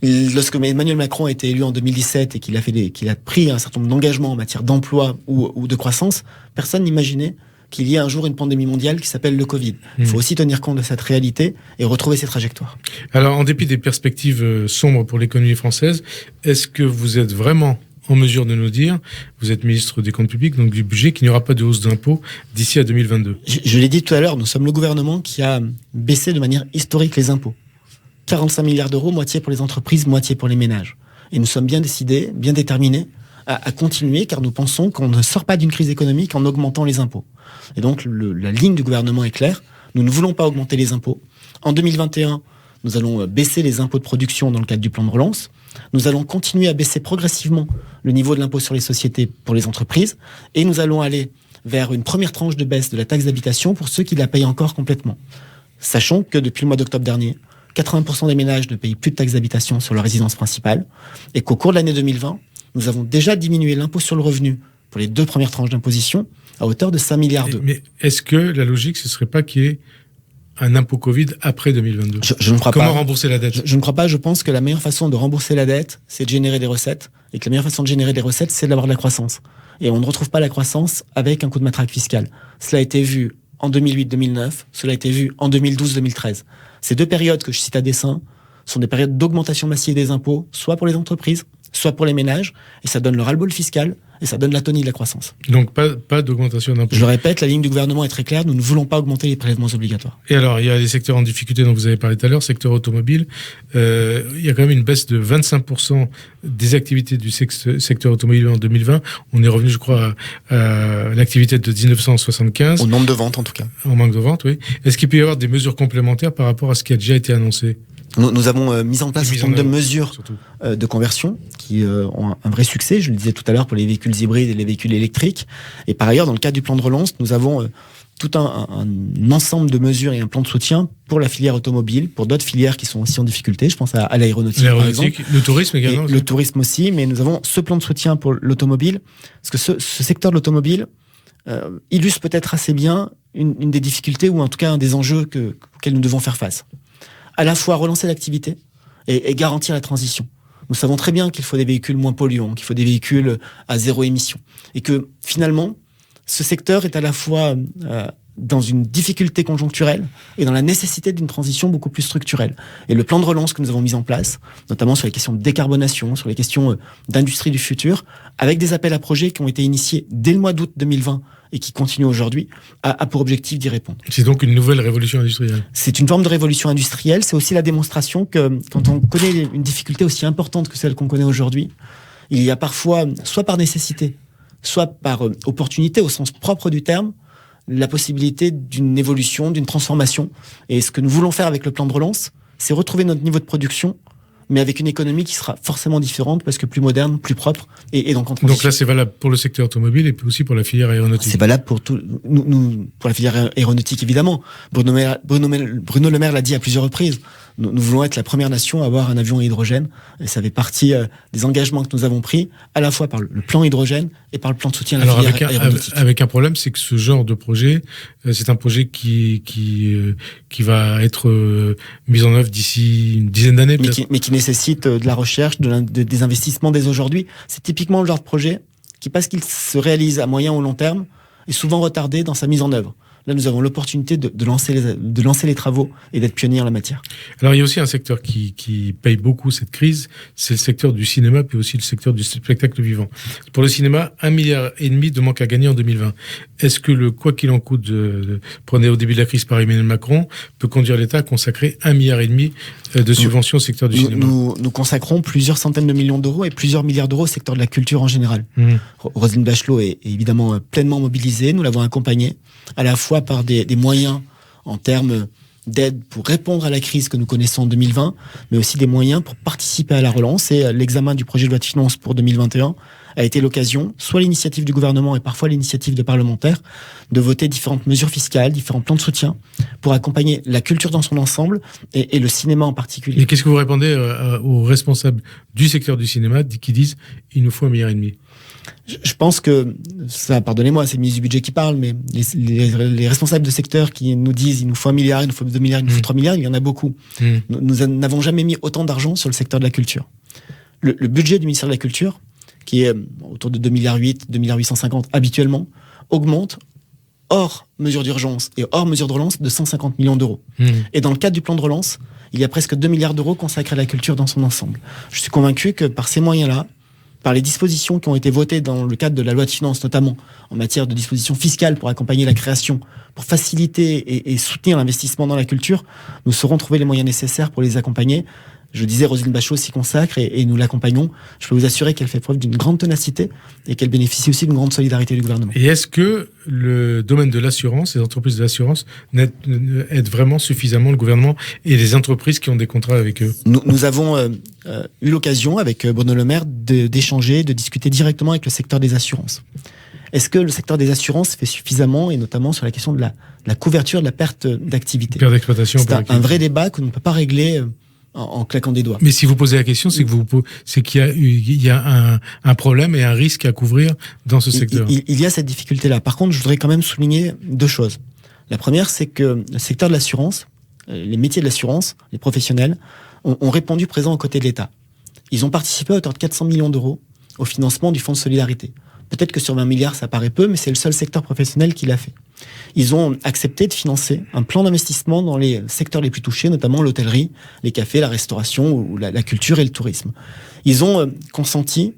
Lorsque Emmanuel Macron a été élu en 2017 et qu'il a pris un certain nombre d'engagements en matière d'emploi ou de croissance, personne n'imaginait qu'il y ait un jour une pandémie mondiale qui s'appelle le Covid. Il faut aussi tenir compte de cette réalité et retrouver ses trajectoires. Alors, en dépit des perspectives sombres pour l'économie française, est-ce que vous êtes vraiment en mesure de nous dire, vous êtes ministre des Comptes publics, donc du budget, qu'il n'y aura pas de hausse d'impôts d'ici à 2022 ? Je l'ai dit tout à l'heure, nous sommes le gouvernement qui a baissé de manière historique les impôts. 45 milliards d'euros, moitié pour les entreprises, moitié pour les ménages. Et nous sommes bien décidés, bien déterminés à continuer, car nous pensons qu'on ne sort pas d'une crise économique en augmentant les impôts. Et donc, la ligne du gouvernement est claire. Nous ne voulons pas augmenter les impôts. En 2021, nous allons baisser les impôts de production dans le cadre du plan de relance. Nous allons continuer à baisser progressivement le niveau de l'impôt sur les sociétés pour les entreprises. Et nous allons aller vers une première tranche de baisse de la taxe d'habitation pour ceux qui la payent encore complètement. Sachant que depuis le mois d'octobre dernier, 80% des ménages ne payent plus de taxe d'habitation sur leur résidence principale. Et qu'au cours de l'année 2020, nous avons déjà diminué l'impôt sur le revenu pour les 2 premières tranches d'imposition à hauteur de 5 milliards d'euros. Mais est-ce que la logique, ce ne serait pas qu'il y ait un impôt Covid après 2022 ? Je ne crois pas. Comment rembourser la dette ? Je ne crois pas. Je pense que la meilleure façon de rembourser la dette, c'est de générer des recettes. Et que la meilleure façon de générer des recettes, c'est d'avoir de la croissance. Et on ne retrouve pas la croissance avec un coup de matraque fiscal. Cela a été vu en 2008-2009. Cela a été vu en 2012-2013. Ces 2 périodes que je cite à dessein sont des périodes d'augmentation massive des impôts, soit pour les entreprises, soit pour les ménages. Et ça donne le ras-le-bol fiscal. Et ça donne l'atonie de la croissance. Donc pas d'augmentation d'impôts. Je le répète, la ligne du gouvernement est très claire. Nous ne voulons pas augmenter les prélèvements obligatoires. Et alors, il y a les secteurs en difficulté dont vous avez parlé tout à l'heure, secteur automobile. Il y a quand même une baisse de 25% des activités du secteur automobile en 2020. On est revenu, je crois, à l'activité de 1975. Au nombre de ventes, en tout cas. En manque de ventes, oui. Est-ce qu'il peut y avoir des mesures complémentaires par rapport à ce qui a déjà été annoncé ? Nous avons mis en place un certain nombre de mesures de conversion qui ont un vrai succès. Je le disais tout à l'heure pour les véhicules hybrides et les véhicules électriques. Et par ailleurs, dans le cadre du plan de relance, nous avons tout un ensemble de mesures et un plan de soutien pour la filière automobile, pour d'autres filières qui sont aussi en difficulté. Je pense à l'aéronautique, par exemple. Le tourisme également. Le tourisme aussi, mais nous avons ce plan de soutien pour l'automobile. Parce que ce secteur de l'automobile illustre peut-être assez bien une des difficultés ou en tout cas un des enjeux auxquels nous devons faire face. À la fois relancer l'activité et garantir la transition. Nous savons très bien qu'il faut des véhicules moins polluants, qu'il faut des véhicules à 0 émission. Et que finalement, ce secteur est à la fois dans une difficulté conjoncturelle et dans la nécessité d'une transition beaucoup plus structurelle. Et le plan de relance que nous avons mis en place, notamment sur les questions de décarbonation, sur les questions d'industrie du futur, avec des appels à projets qui ont été initiés dès le mois d'août 2020 et qui continuent aujourd'hui, a pour objectif d'y répondre. C'est donc une nouvelle révolution industrielle. C'est une forme de révolution industrielle. C'est aussi la démonstration que quand on connaît une difficulté aussi importante que celle qu'on connaît aujourd'hui, il y a parfois, soit par nécessité, soit par opportunité au sens propre du terme, la possibilité d'une évolution, d'une transformation. Et ce que nous voulons faire avec le plan de relance, c'est retrouver notre niveau de production, mais avec une économie qui sera forcément différente parce que plus moderne, plus propre et donc en transition. Donc là, c'est valable pour le secteur automobile et puis aussi pour la filière aéronautique. C'est valable pour tout, nous, pour la filière aéronautique évidemment. Bruno Le Maire l'a dit à plusieurs reprises. Nous voulons être la première nation à avoir un avion à hydrogène. Et ça fait partie des engagements que nous avons pris, à la fois par le plan hydrogène et par le plan de soutien à la filière aéronautique. Avec un problème, c'est que ce genre de projet, c'est un projet qui va être mis en œuvre d'ici une dizaine d'années. Mais qui nécessite de la recherche, des investissements dès aujourd'hui. C'est typiquement le genre de projet qui, parce qu'il se réalise à moyen ou long terme, est souvent retardé dans sa mise en œuvre. Là, nous avons l'opportunité de lancer les travaux et d'être pionniers en la matière. Alors, il y a aussi un secteur qui paye beaucoup cette crise, c'est le secteur du cinéma, puis aussi le secteur du spectacle vivant. Pour le cinéma, 1,5 milliard de manque à gagner en 2020. Est-ce que le quoi qu'il en coûte, prenez au début de la crise par Emmanuel Macron, peut conduire l'État à consacrer 1,5 milliard de subventions au secteur du cinéma? Nous consacrons plusieurs centaines de millions d'euros et plusieurs milliards d'euros au secteur de la culture en général. Roselyne Bachelot est évidemment pleinement mobilisée. Nous l'avons accompagnée à la fois par des moyens en termes d'aide pour répondre à la crise que nous connaissons en 2020, mais aussi des moyens pour participer à la relance. Et l'examen du projet de loi de finances pour 2021 a été l'occasion, soit l'initiative du gouvernement et parfois l'initiative de parlementaires, de voter différentes mesures fiscales, différents plans de soutien pour accompagner la culture dans son ensemble et le cinéma en particulier. Et qu'est-ce que vous répondez aux responsables du secteur du cinéma qui disent « il nous faut 1,5 milliard » ? Je pense que, ça, pardonnez-moi, c'est le ministre du budget qui parle, mais les responsables de secteur qui nous disent il nous faut 1 milliard, il nous faut 2 milliards, il nous faut 3 milliards, il y en a beaucoup. Nous n'avons jamais mis autant d'argent sur le secteur de la culture. Le budget du ministère de la Culture, qui est autour de 2,8 milliards, 2,850 milliards habituellement, augmente hors mesure d'urgence et hors mesure de relance de 150 millions d'euros. Et dans le cadre du plan de relance, il y a presque 2 milliards d'euros consacrés à la culture dans son ensemble. Je suis convaincu que par ces moyens-là, par les dispositions qui ont été votées dans le cadre de la loi de finances, notamment en matière de dispositions fiscales pour accompagner la création, pour faciliter et soutenir l'investissement dans la culture, nous saurons trouver les moyens nécessaires pour les accompagner. Je disais, Roselyne Bachot s'y consacre et nous l'accompagnons. Je peux vous assurer qu'elle fait preuve d'une grande ténacité et qu'elle bénéficie aussi d'une grande solidarité du gouvernement. Et est-ce que le domaine de l'assurance, les entreprises de l'assurance, aident vraiment suffisamment le gouvernement et les entreprises qui ont des contrats avec eux? Nous avons eu l'occasion, avec Bruno Le Maire, d'échanger, de discuter directement avec le secteur des assurances. Est-ce que le secteur des assurances fait suffisamment, et notamment sur la question de la couverture de la perte d'activité? Perte d'exploitation. C'est un vrai débat que l'on ne peut pas régler en claquant des doigts. Mais si vous posez la question, c'est qu'il y a un problème et un risque à couvrir dans ce secteur. Il y a cette difficulté-là. Par contre, je voudrais quand même souligner deux choses. La première, c'est que le secteur de l'assurance, les métiers de l'assurance, les professionnels, ont répondu présent aux côtés de l'État. Ils ont participé à hauteur de 400 millions d'euros au financement du Fonds de solidarité. Peut-être que sur 20 milliards, ça paraît peu, mais c'est le seul secteur professionnel qui l'a fait. Ils ont accepté de financer un plan d'investissement dans les secteurs les plus touchés, notamment l'hôtellerie, les cafés, la restauration ou la culture et le tourisme. Ils ont consenti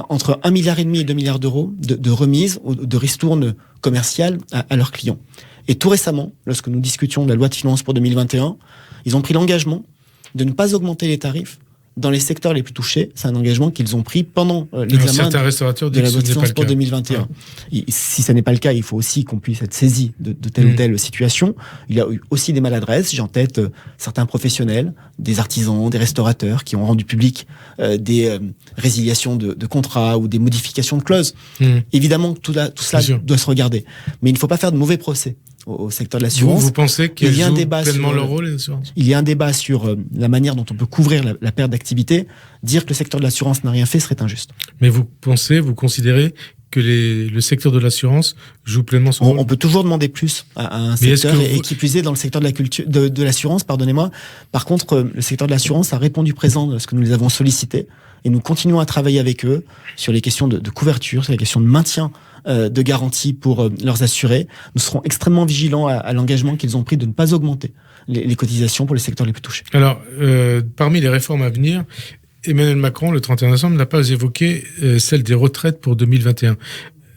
entre 1,5 milliard et 2 milliards d'euros de remise ou de ristourne commerciale à leurs clients. Et tout récemment, lorsque nous discutions de la loi de finances pour 2021, ils ont pris l'engagement de ne pas augmenter les tarifs dans les secteurs les plus touchés. C'est un engagement qu'ils ont pris pendant l'examen de la loi de finances pour 2021. Ouais. Si ça n'est pas le cas, il faut aussi qu'on puisse être saisi de telle ou telle situation. Il y a eu aussi des maladresses. J'ai en tête certains professionnels, des artisans, des restaurateurs qui ont rendu public des résiliations de contrats ou des modifications de clauses. Évidemment, tout cela doit se regarder. Mais il ne faut pas faire de mauvais procès au secteur de l'assurance. Vous pensez qu'elles jouent pleinement leur rôle, les assurances? Il y a un débat sur la manière dont on peut couvrir la perte d'activité. Dire que le secteur de l'assurance n'a rien fait serait injuste. Mais vous considérez que le secteur de l'assurance joue pleinement son rôle? On peut toujours demander plus à un secteur, et qui plus est dans le secteur de la culture, de l'assurance, pardonnez-moi. Par contre, le secteur de l'assurance a répondu présent de ce que nous les avons sollicités et nous continuons à travailler avec eux sur les questions de couverture, sur les questions de maintien de garantie pour leurs assurés. Nous serons extrêmement vigilants à l'engagement qu'ils ont pris de ne pas augmenter les cotisations pour les secteurs les plus touchés. Alors, parmi les réformes à venir, Emmanuel Macron, le 31 décembre, n'a pas évoqué celle des retraites pour 2021.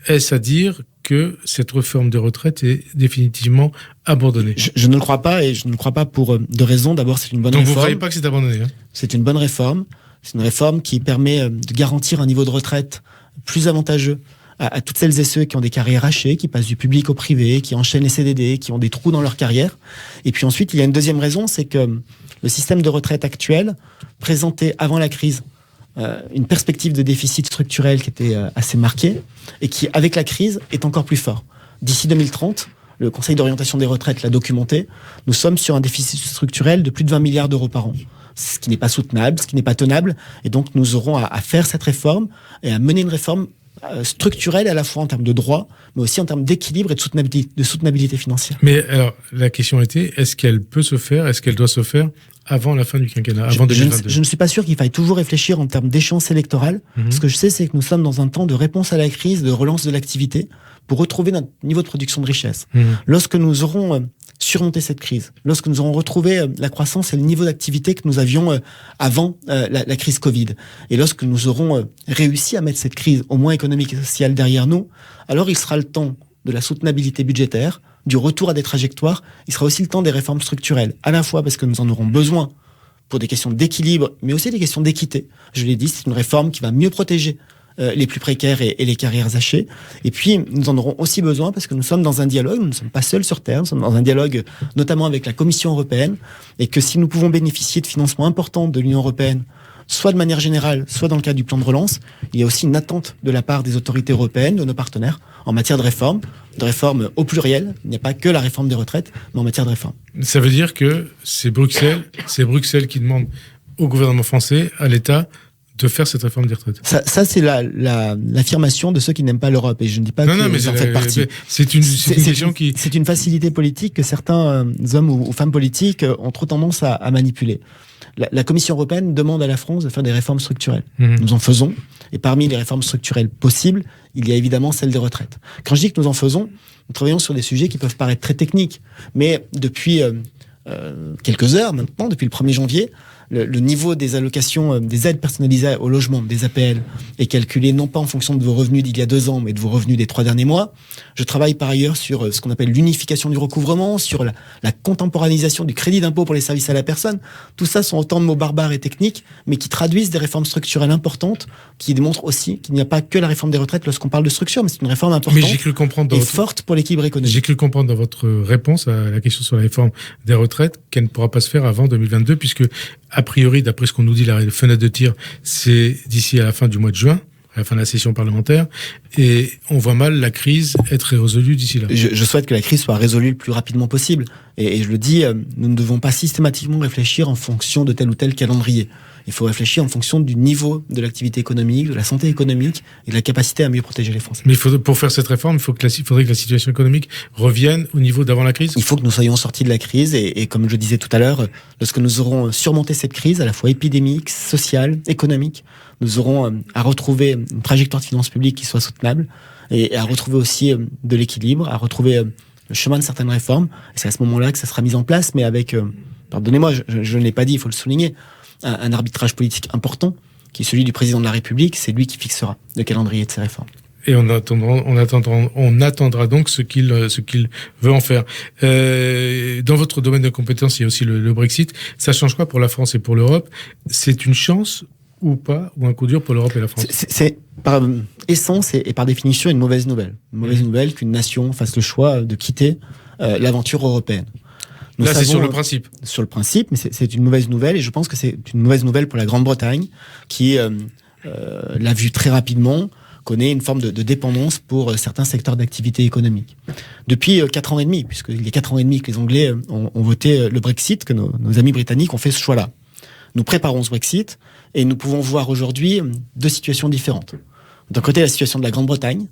Est-ce à dire que cette réforme des retraites est définitivement abandonnée? Je ne le crois pas, et je ne le crois pas pour deux raisons. D'abord, c'est une bonne réforme. Donc vous ne croyez pas que c'est abandonné, hein? C'est une bonne réforme. C'est une réforme qui permet de garantir un niveau de retraite plus avantageux à toutes celles et ceux qui ont des carrières hachées, qui passent du public au privé, qui enchaînent les CDD, qui ont des trous dans leur carrière. Et puis ensuite, il y a une deuxième raison, c'est que le système de retraite actuel présentait avant la crise une perspective de déficit structurel qui était assez marquée et qui, avec la crise, est encore plus fort. D'ici 2030, le Conseil d'orientation des retraites l'a documenté, nous sommes sur un déficit structurel de plus de 20 milliards d'euros par an. Ce qui n'est pas soutenable, ce qui n'est pas tenable. Et donc, nous aurons à faire cette réforme et à mener une réforme structurelle à la fois en termes de droit, mais aussi en termes d'équilibre et de soutenabilité financière. Mais alors, la question était, est-ce qu'elle peut se faire, est-ce qu'elle doit se faire avant la fin du quinquennat, avant 2022? Je ne suis pas sûr qu'il faille toujours réfléchir en termes d'échéance électorale. Ce que je sais, c'est que nous sommes dans un temps de réponse à la crise, de relance de l'activité, pour retrouver notre niveau de production de richesse. Lorsque nous aurons surmonté cette crise, lorsque nous aurons retrouvé la croissance et le niveau d'activité que nous avions avant la crise Covid, et lorsque nous aurons réussi à mettre cette crise, au moins économique et sociale, derrière nous, alors il sera le temps de la soutenabilité budgétaire, du retour à des trajectoires. Il sera aussi le temps des réformes structurelles, à la fois parce que nous en aurons besoin pour des questions d'équilibre, mais aussi des questions d'équité. Je l'ai dit, c'est une réforme qui va mieux protéger les plus précaires et les carrières hachées. Et puis, nous en aurons aussi besoin parce que nous sommes dans un dialogue, nous ne sommes pas seuls sur Terre, nous sommes dans un dialogue notamment avec la Commission européenne, et que si nous pouvons bénéficier de financements importants de l'Union européenne, soit de manière générale, soit dans le cadre du plan de relance, il y a aussi une attente de la part des autorités européennes, de nos partenaires, en matière de réforme au pluriel. Il n'y a pas que la réforme des retraites, mais en matière de réforme. Ça veut dire que c'est Bruxelles qui demande au gouvernement français, à l'État, de faire cette réforme des retraites. Ça c'est l'affirmation de ceux qui n'aiment pas l'Europe, et je ne dis pas que vous en faites partie. C'est une question qui... C'est une facilité politique que certains hommes ou femmes politiques ont trop tendance à manipuler. La Commission européenne demande à la France de faire des réformes structurelles. Nous en faisons, et parmi les réformes structurelles possibles, il y a évidemment celle des retraites. Quand je dis que nous en faisons, nous travaillons sur des sujets qui peuvent paraître très techniques, mais depuis quelques heures maintenant, depuis le 1er janvier, le niveau des allocations, des aides personnalisées au logement, des APL, est calculé non pas en fonction de vos revenus d'il y a 2 ans, mais de vos revenus des 3 derniers mois. Je travaille par ailleurs sur ce qu'on appelle l'unification du recouvrement, sur la contemporanéisation du crédit d'impôt pour les services à la personne. Tout ça sont autant de mots barbares et techniques, mais qui traduisent des réformes structurelles importantes, qui démontrent aussi qu'il n'y a pas que la réforme des retraites lorsqu'on parle de structure, mais c'est une réforme importante et forte pour l'équilibre économique. J'ai cru comprendre dans votre réponse à la question sur la réforme des retraites qu'elle ne pourra pas se faire avant 2022, puisque, a priori, d'après ce qu'on nous dit, la fenêtre de tir, c'est d'ici à la fin du mois de juin, à la fin de la session parlementaire, et on voit mal la crise être résolue d'ici là. Je souhaite que la crise soit résolue le plus rapidement possible. Et je le dis, nous ne devons pas systématiquement réfléchir en fonction de tel ou tel calendrier. Il faut réfléchir en fonction du niveau de l'activité économique, de la santé économique et de la capacité à mieux protéger les Français. Mais pour faire cette réforme, il faudrait que la situation économique revienne au niveau d'avant la crise. Il faut que nous soyons sortis de la crise et comme je disais tout à l'heure, lorsque nous aurons surmonté cette crise, à la fois épidémique, sociale, économique, nous aurons à retrouver une trajectoire de finances publiques qui soit soutenable et à retrouver aussi de l'équilibre, à retrouver le chemin de certaines réformes. Et c'est à ce moment-là que ça sera mis en place, mais avec, pardonnez-moi, je ne l'ai pas dit, il faut le souligner, un arbitrage politique important, qui est celui du président de la République. C'est lui qui fixera le calendrier de ces réformes. Et on attendra donc ce qu'il veut en faire. Dans votre domaine de compétences, il y a aussi le Brexit. Ça change quoi pour la France et pour l'Europe? C'est une chance ou pas, ou un coup dur pour l'Europe et la France? C'est par essence et par définition une mauvaise nouvelle. Une mauvaise nouvelle qu'une nation fasse le choix de quitter l'aventure européenne. Là, c'est sur le principe. Sur le principe, mais c'est une mauvaise nouvelle, et je pense que c'est une mauvaise nouvelle pour la Grande-Bretagne, qui l'a vu très rapidement, connaît une forme de dépendance pour certains secteurs d'activité économique. Depuis 4 ans et demi, puisqu'il y a 4 ans et demi que les Anglais ont voté le Brexit, que nos amis britanniques ont fait ce choix-là. Nous préparons ce Brexit, et nous pouvons voir aujourd'hui 2 situations différentes. D'un côté, la situation de la Grande-Bretagne,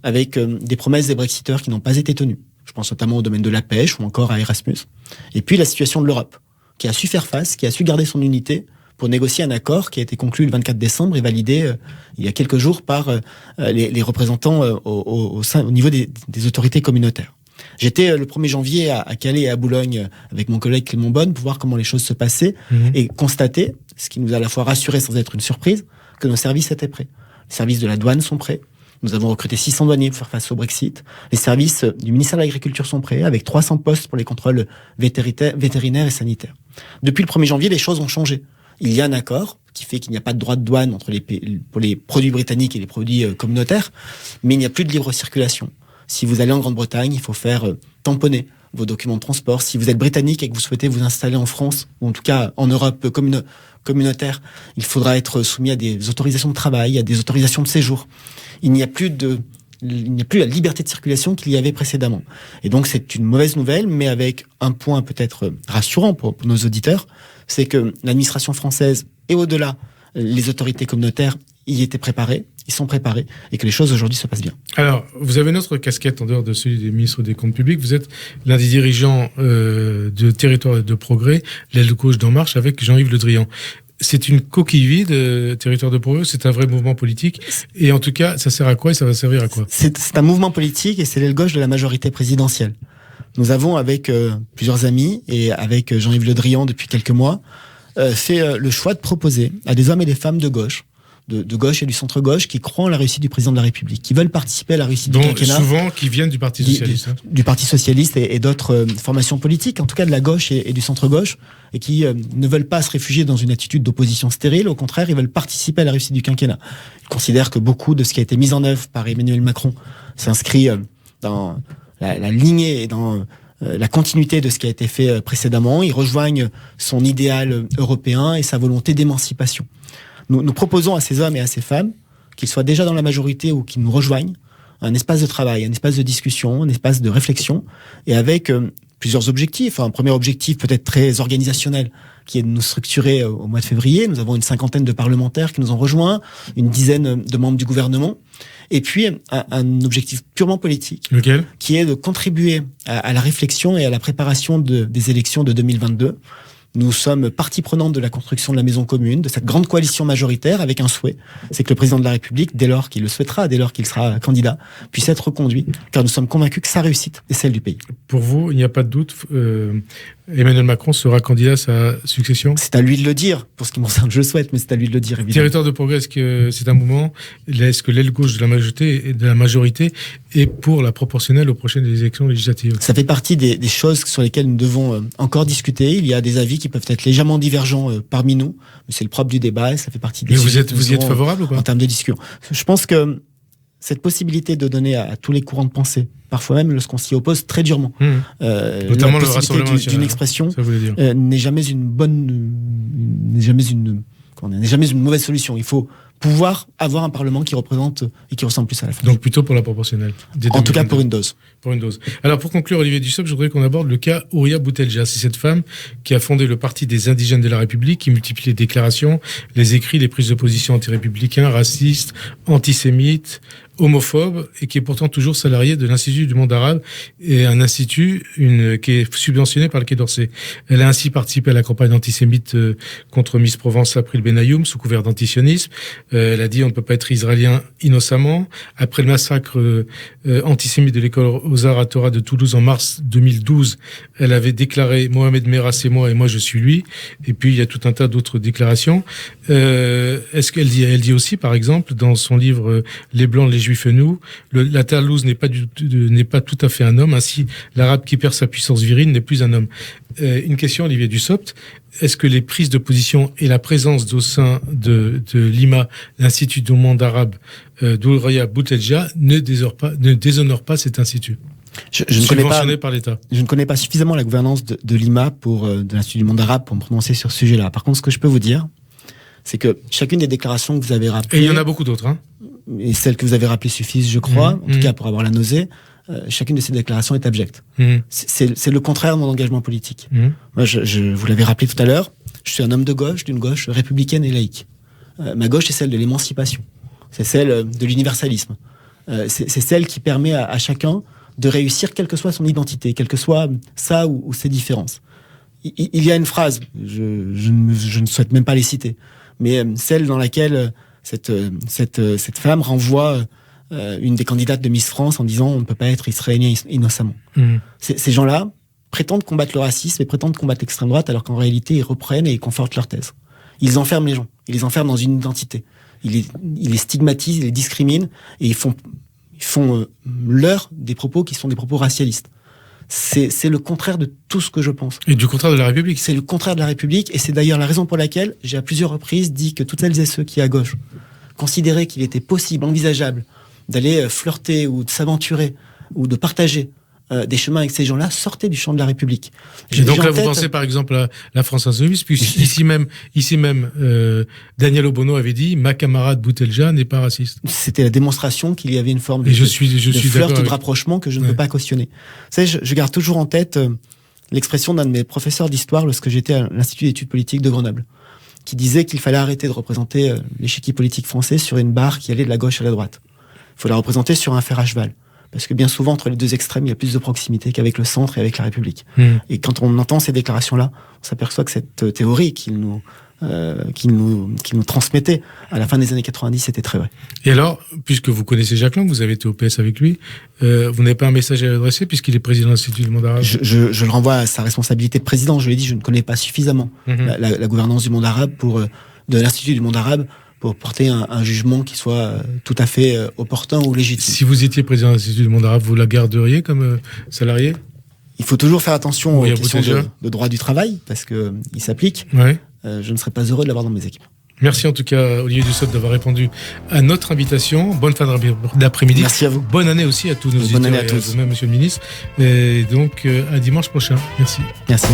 avec des promesses des Brexiteurs qui n'ont pas été tenues. Je pense notamment au domaine de la pêche ou encore à Erasmus. Et puis la situation de l'Europe, qui a su faire face, qui a su garder son unité pour négocier un accord qui a été conclu le 24 décembre et validé il y a quelques jours par les représentants au niveau des autorités communautaires. J'étais le 1er janvier à Calais et à Boulogne avec mon collègue Clément Bonne pour voir comment les choses se passaient et constater, ce qui nous a à la fois rassuré sans être une surprise, que nos services étaient prêts. Les services de la douane sont prêts. Nous avons recruté 600 douaniers pour faire face au Brexit. Les services du ministère de l'Agriculture sont prêts, avec 300 postes pour les contrôles vétérinaires et sanitaires. Depuis le 1er janvier, les choses ont changé. Il y a un accord qui fait qu'il n'y a pas de droit de douane pour les produits britanniques et les produits communautaires, mais il n'y a plus de libre circulation. Si vous allez en Grande-Bretagne, il faut faire tamponner vos documents de transport. Si vous êtes britannique et que vous souhaitez vous installer en France, ou en tout cas en Europe communautaire, il faudra être soumis à des autorisations de travail, à des autorisations de séjour. Il n'y a plus la liberté de circulation qu'il y avait précédemment. Et donc c'est une mauvaise nouvelle, mais avec un point peut-être rassurant pour nos auditeurs, c'est que l'administration française et au-delà, les autorités communautaires y étaient préparées, ils sont préparés, et que les choses aujourd'hui se passent bien. Alors, vous avez une autre casquette en dehors de celui des ministres des Comptes publics. Vous êtes l'un des dirigeants de Territoire de Progrès, l'aile gauche d'En Marche, avec Jean-Yves Le Drian. C'est une coquille vide, Territoire de Progrès, c'est un vrai mouvement politique. Et en tout cas, ça sert à quoi et ça va servir à quoi? C'est un mouvement politique et c'est l'aile gauche de la majorité présidentielle. Nous avons, avec plusieurs amis et avec Jean-Yves Le Drian depuis quelques mois, fait le choix de proposer à des hommes et des femmes de gauche, de gauche et du centre-gauche, qui croient en la réussite du président de la République, qui veulent participer à la réussite du quinquennat. Souvent qui viennent du Parti Socialiste. Du Parti Socialiste et d'autres formations politiques, en tout cas de la gauche et du centre-gauche, et qui ne veulent pas se réfugier dans une attitude d'opposition stérile. Au contraire, ils veulent participer à la réussite du quinquennat. Ils considèrent que beaucoup de ce qui a été mis en œuvre par Emmanuel Macron s'inscrit dans la lignée et dans la continuité de ce qui a été fait précédemment. Ils rejoignent son idéal européen et sa volonté d'émancipation. Nous proposons à ces hommes et à ces femmes, qu'ils soient déjà dans la majorité ou qu'ils nous rejoignent, un espace de travail, un espace de discussion, un espace de réflexion, et avec plusieurs objectifs. Un premier objectif peut-être très organisationnel, qui est de nous structurer au mois de février. Nous avons une 50aine de parlementaires qui nous ont rejoints, une dizaine de membres du gouvernement, et puis un objectif purement politique. Lequel ? Qui est de contribuer à la réflexion et à la préparation des élections de 2022, Nous sommes partie prenante de la construction de la maison commune, de cette grande coalition majoritaire, avec un souhait, c'est que le président de la République, dès lors qu'il le souhaitera, dès lors qu'il sera candidat, puisse être reconduit, car nous sommes convaincus que sa réussite est celle du pays. Pour vous, il n'y a pas de doute, Emmanuel Macron sera candidat à sa succession ? C'est à lui de le dire, pour ce qui me concerne, je le souhaite, mais c'est à lui de le dire, évidemment. Territoire de progrès, est-ce que c'est un mouvement, est-ce que l'aile gauche de la majorité est pour la proportionnelle aux prochaines élections législatives ? Ça fait partie des choses sur lesquelles nous devons encore discuter. Il y a des avis qui peuvent être légèrement divergents parmi nous, mais c'est le propre du débat et ça fait partie des mais vous y êtes favorable ou pas ? En termes de discussion. Je pense que cette possibilité de donner à tous les courants de pensée, parfois même lorsqu'on s'y oppose très durement, notamment le Rassemblement d'une expression n'est jamais une mauvaise solution. Il faut pouvoir avoir un Parlement qui représente et qui ressemble plus à la France. Donc plutôt pour la proportionnelle. En tout cas pour une dose. Pour une dose. Alors pour conclure, Olivier Dussopt, je voudrais qu'on aborde le cas Ouria Boutelja. C'est cette femme qui a fondé le Parti des indigènes de la République, qui multiplie les déclarations, les écrits, les prises de position anti-républicains, racistes, antisémites, homophobes, et qui est pourtant toujours salariée de l'Institut du monde arabe, et un institut qui est subventionné par le Quai d'Orsay. Elle a ainsi participé à la campagne antisémite contre Miss Provence April Benayoum, sous couvert d'antisionisme. Elle a dit on ne peut pas être israélien innocemment. Après le massacre antisémite de l'école aux Arts à Torah de Toulouse en mars 2012, elle avait déclaré Mohamed Merah c'est moi et moi je suis lui. Et puis il y a tout un tas d'autres déclarations. Est-ce qu'elle dit, elle dit aussi par exemple dans son livre Les Blancs, les Juifs et nous, la Terlouse n'est pas tout à fait un homme. Ainsi, l'Arabe qui perd sa puissance virile n'est plus un homme. Une question, Olivier Dussopt. Est-ce que les prises de position et la présence au sein de l'IMA, l'Institut du monde arabe, d'Ouria Boutelja, ne déshonorent pas cet institut subventionné par l'État? Je ne connais pas suffisamment la gouvernance de l'IMA de l'Institut du monde arabe pour me prononcer sur ce sujet-là. Par contre, ce que je peux vous dire, c'est que chacune des déclarations que vous avez rappelées... Et il y en a beaucoup d'autres, hein. Et celles que vous avez rappelées suffisent, je crois, en tout cas pour avoir la nausée. Chacune de ces déclarations est abjecte. C'est le contraire de mon engagement politique. Moi, je vous l'avais rappelé tout à l'heure, je suis un homme de gauche, d'une gauche républicaine et laïque. Ma gauche, c'est celle de l'émancipation. C'est celle de l'universalisme. C'est celle qui permet à chacun de réussir, quelle que soit son identité, quelle que soit sa ou ses différences. Il y a une phrase, je ne souhaite même pas les citer, mais celle dans laquelle cette femme renvoie une des candidates de Miss France en disant on ne peut pas être israélien innocemment. Ces gens-là prétendent combattre le racisme et prétendent combattre l'extrême droite alors qu'en réalité ils reprennent et ils confortent leur thèse. Ils enferment les gens, ils les enferment dans une identité. Ils les stigmatisent, ils les discriminent et ils font leur des propos qui sont des propos racialistes. C'est le contraire de tout ce que je pense. Et du contraire de la République. C'est le contraire de la République, et c'est d'ailleurs la raison pour laquelle j'ai à plusieurs reprises dit que toutes celles et ceux qui, à gauche, considéraient qu'il était possible, envisageable, d'aller flirter ou de s'aventurer ou de partager des chemins avec ces gens-là, sortaient du champ de la République. Et donc là, vous pensez par exemple à la France Insoumise, puis ici même, Daniel Obono avait dit « Ma camarade Boutelja n'est pas raciste ». C'était la démonstration qu'il y avait une forme de flirt ou de rapprochement que je ne peux pas cautionner. Vous savez, je garde toujours en tête l'expression d'un de mes professeurs d'histoire lorsque j'étais à l'Institut d'études politiques de Grenoble, qui disait qu'il fallait arrêter de représenter l'échiquier politique français sur une barre qui allait de la gauche à la droite. Il faut la représenter sur un fer à cheval. Parce que bien souvent, entre les deux extrêmes, il y a plus de proximité qu'avec le centre et avec la République. Et quand on entend ces déclarations-là, on s'aperçoit que cette théorie qu'il nous transmettait à la fin des années 90 était très vrai. Et alors, puisque vous connaissez Jacques Lang, vous avez été au PS avec lui, vous n'avez pas un message à lui adresser puisqu'il est président de l'Institut du monde arabe? Je le renvoie à sa responsabilité de président. Je lui ai dit, je ne connais pas suffisamment la gouvernance du monde arabe de l'Institut du monde arabe pour porter un jugement qui soit tout à fait opportun ou légitime. Si vous étiez président de l'Institut du monde arabe, vous la garderiez comme salarié? Il faut toujours faire attention aux questions de droit du travail, parce qu'il s'applique. Ouais. Je ne serais pas heureux de l'avoir dans mes équipes. Merci en tout cas, Olivier Dussopt, d'avoir répondu à notre invitation. Bonne fin d'après-midi. Merci à vous. Bonne année aussi à tous nos auditeurs et à vous-même, monsieur le ministre. Et donc, à dimanche prochain. Merci. Merci.